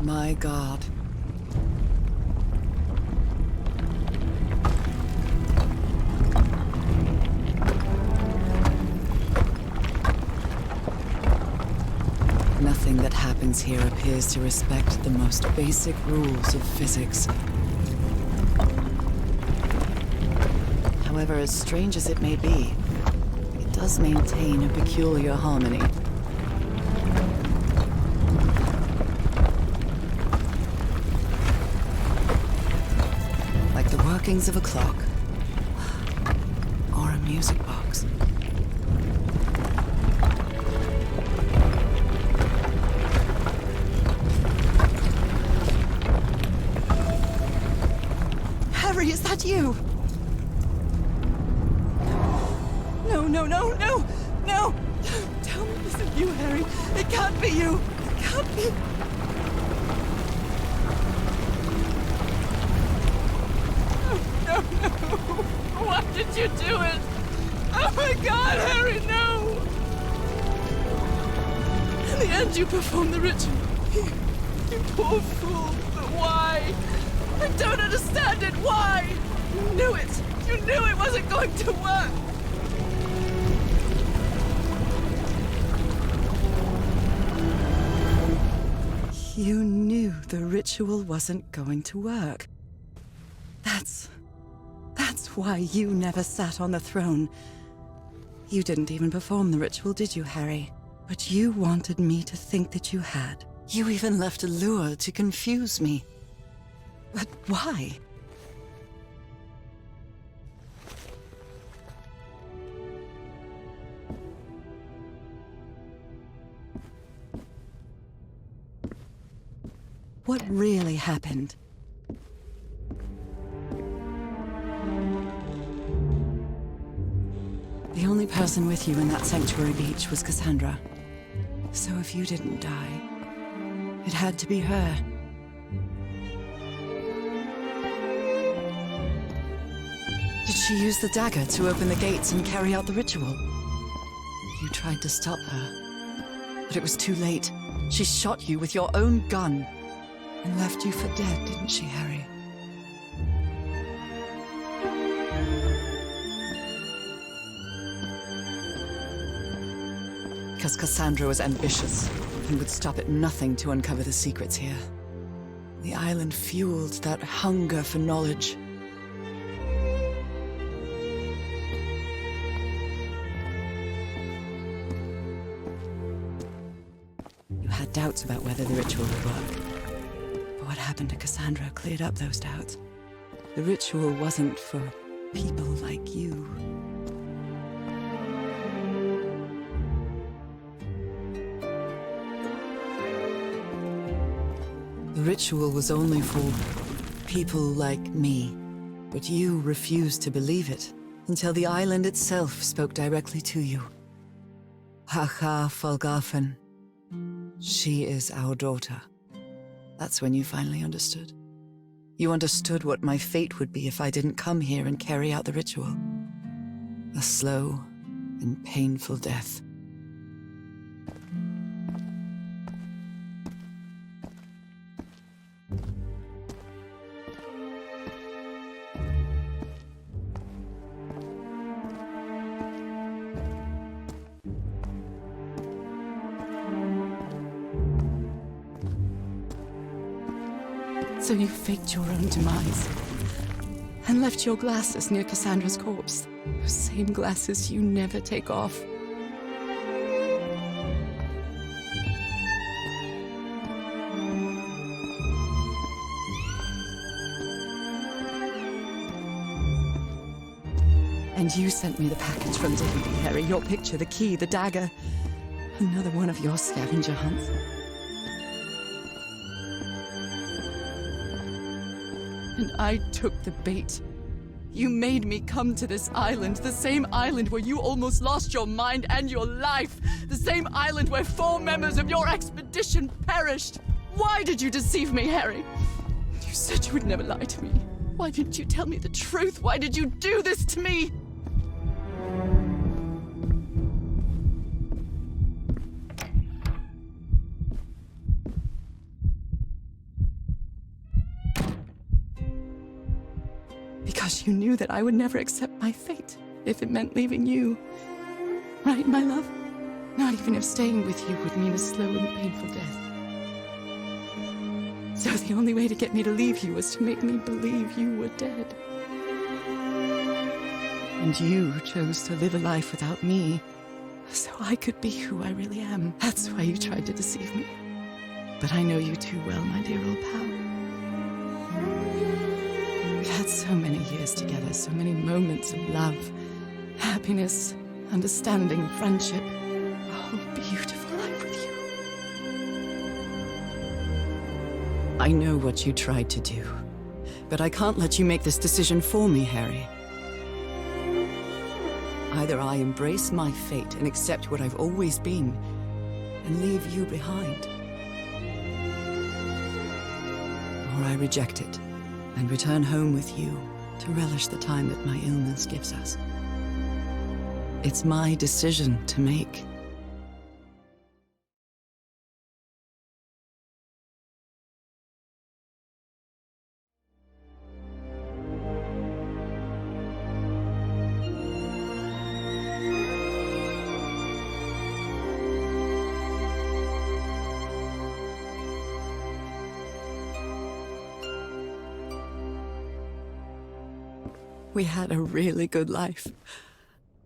My God. Nothing that happens here appears to respect the most basic rules of physics. However, as strange as it may be, it does maintain a peculiar harmony. Workings of a clock, or a music box. Harry, is that you? No, no, no, no, no! Tell me this isn't you, Harry. It can't be you. It can't be. No, no! Why did you do it? Oh my God, Harry, no! In the end, you performed the ritual. You poor fool. But why? I don't understand it. Why? You knew it. You knew it wasn't going to work. You knew the ritual wasn't going to work. That's why you never sat on the throne. You didn't even perform the ritual, did you, Harry? But you wanted me to think that you had. You even left a lure to confuse me. But why? What really happened? The only person with you in that sanctuary beach was Cassandra. So if you didn't die, it had to be her. Did she use the dagger to open the gates and carry out the ritual? You tried to stop her, but it was too late. She shot you with your own gun and left you for dead, didn't she, Harry? Because Cassandra was ambitious and would stop at nothing to uncover the secrets here. The island fueled that hunger for knowledge. You had doubts about whether the ritual would work. But what happened to Cassandra cleared up those doubts. The ritual wasn't for people like you. The ritual was only for people like me, but you refused to believe it until the island itself spoke directly to you. Haha Folgafen. She is our daughter. That's when you finally understood. You understood what my fate would be if I didn't come here and carry out the ritual. A slow and painful death. So you faked your own demise and left your glasses near Cassandra's corpse. Those same glasses you never take off. And you sent me the package from Tahiti, Harry. Your picture, the key, the dagger. Another one of your scavenger hunts. And I took the bait. You made me come to this island, the same island where you almost lost your mind and your life. The same island where 4 members of your expedition perished. Why did you deceive me, Harry? You said you would never lie to me. Why didn't you tell me the truth? Why did you do this to me? Because you knew that I would never accept my fate if it meant leaving you. Right, my love? Not even if staying with you would mean a slow and painful death. So the only way to get me to leave you was to make me believe you were dead. And you chose to live a life without me, so I could be who I really am. That's why you tried to deceive me. But I know you too well, my dear old pal. We had so many years together, so many moments of love, happiness, understanding, friendship. A whole beautiful life with you. I know what you tried to do, but I can't let you make this decision for me, Harry. Either I embrace my fate and accept what I've always been, and leave you behind, or I reject it and return home with you to relish the time that my illness gives us. It's my decision to make. We had a really good life.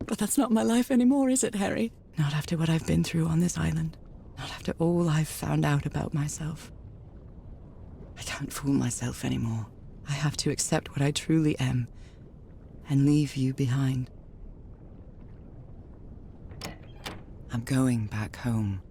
But that's not my life anymore, is it, Harry? Not after what I've been through on this island. Not after all I've found out about myself. I can't fool myself anymore. I have to accept what I truly am and leave you behind. I'm going back home.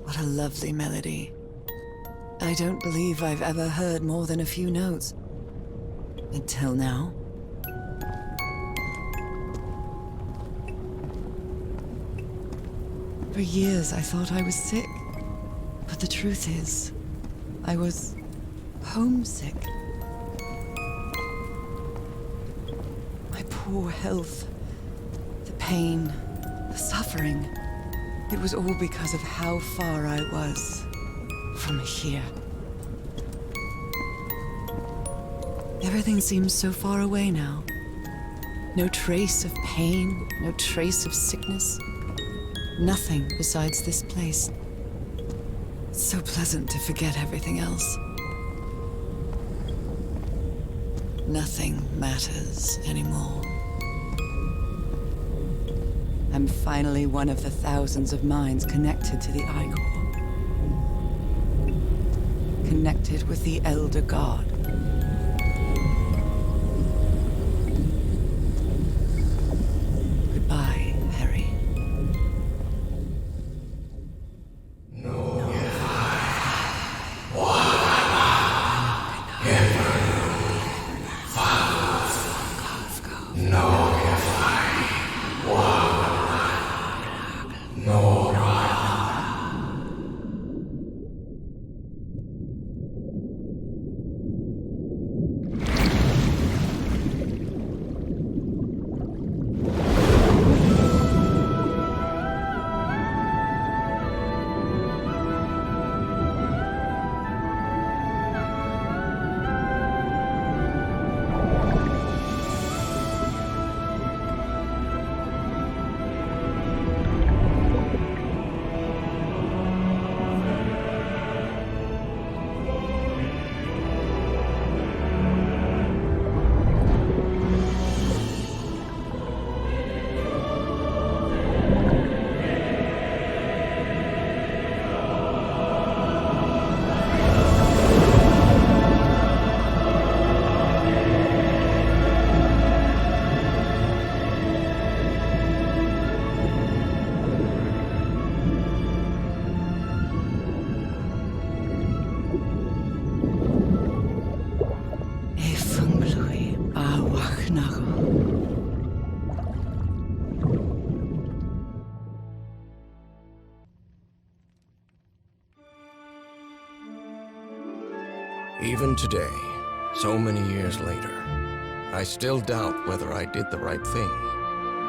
What a lovely melody. I don't believe I've ever heard more than a few notes. Until now. For years I thought I was sick. But the truth is, I was homesick. My poor health, the pain, the suffering. It was all because of how far I was from here. Everything seems so far away now. No trace of pain, no trace of sickness. Nothing besides this place. It's so pleasant to forget everything else. Nothing matters anymore. I'm finally one of the thousands of minds connected to the Igor. Connected with the Elder God. Goodbye, Harry. Kanago.
Even today, so many years later, I still doubt whether I did the right thing.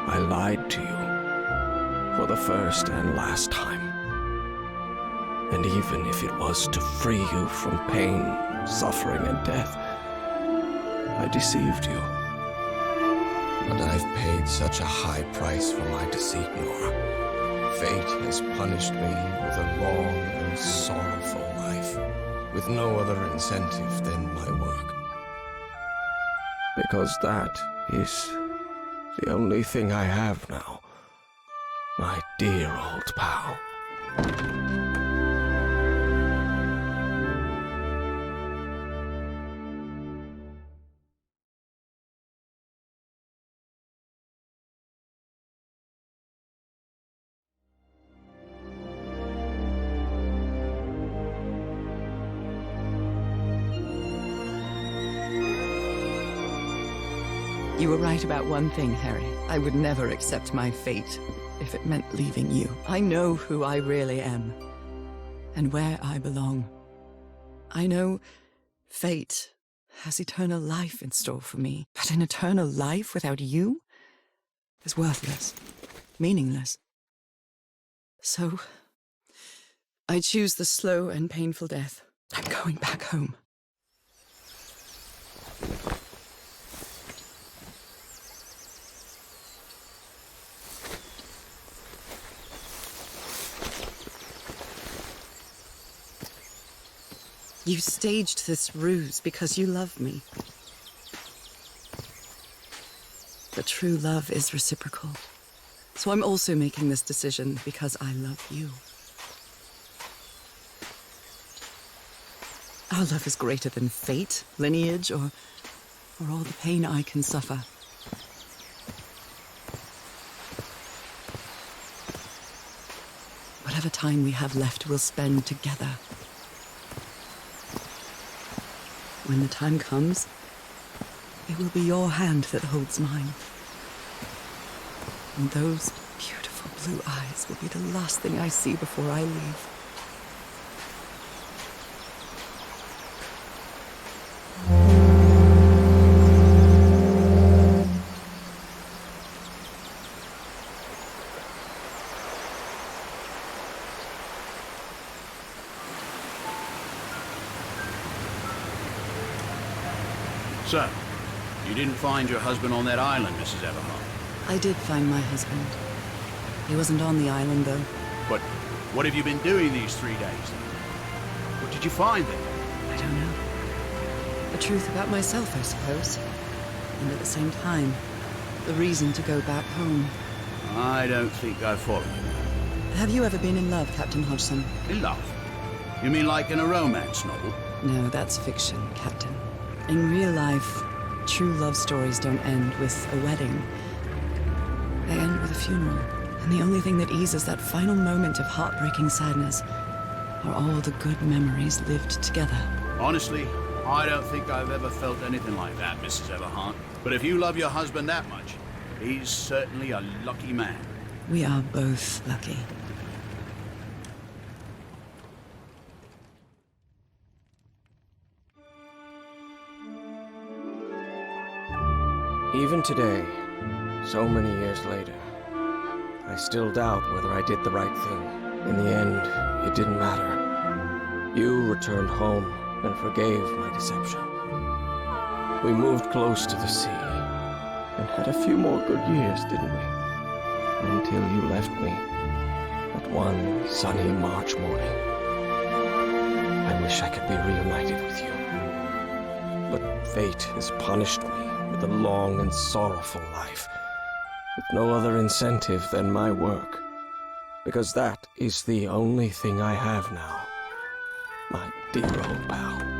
I lied to you for the first and last time. And even if it was to free you from pain, suffering, and death, I deceived you. But I've paid such a high price for my deceit, Nora. Fate has punished me with a long and sorrowful life, with no other incentive than my work. Because that is the only thing I have now, my dear old pal.
You were right about one thing, Harry. I would never accept my fate if it meant leaving you. I know who I really am and where I belong. I know fate has eternal life in store for me, but an eternal life without you is worthless, meaningless. So, I choose the slow and painful death. I'm going back home. You staged this ruse because you love me. But true love is reciprocal. So I'm also making this decision because I love you. Our love is greater than fate, lineage, or all the pain I can suffer. Whatever time we have left, we'll spend together. When the time comes, it will be your hand that holds mine. And those beautiful blue eyes will be the last thing I see before I leave.
So, you didn't find your husband on that island, Mrs. Everhart?
I did find my husband. He wasn't on the island, though.
But what have you been doing these 3 days? What did you find there?
I don't know. The truth about myself, I suppose. And at the same time, the reason to go back home.
I don't think I follow you.
Have you ever been in love, Captain Hodgson?
In love? You mean like in a romance novel?
No, that's fiction, Captain. In real life, true love stories don't end with a wedding. They end with a funeral. And the only thing that eases that final moment of heartbreaking sadness are all the good memories lived together.
Honestly, I don't think I've ever felt anything like that, Mrs. Everhart. But if you love your husband that much, he's certainly a lucky man.
We are both lucky.
Even today, so many years later, I still doubt whether I did the right thing. In the end, it didn't matter. You returned home and forgave my deception. We moved close to the sea and had a few more good years, didn't we? Until you left me at one sunny March morning. I wish I could be reunited with you. But fate has punished me with a long and sorrowful life, with no other incentive than my work, because that is the only thing I have now, my dear old pal.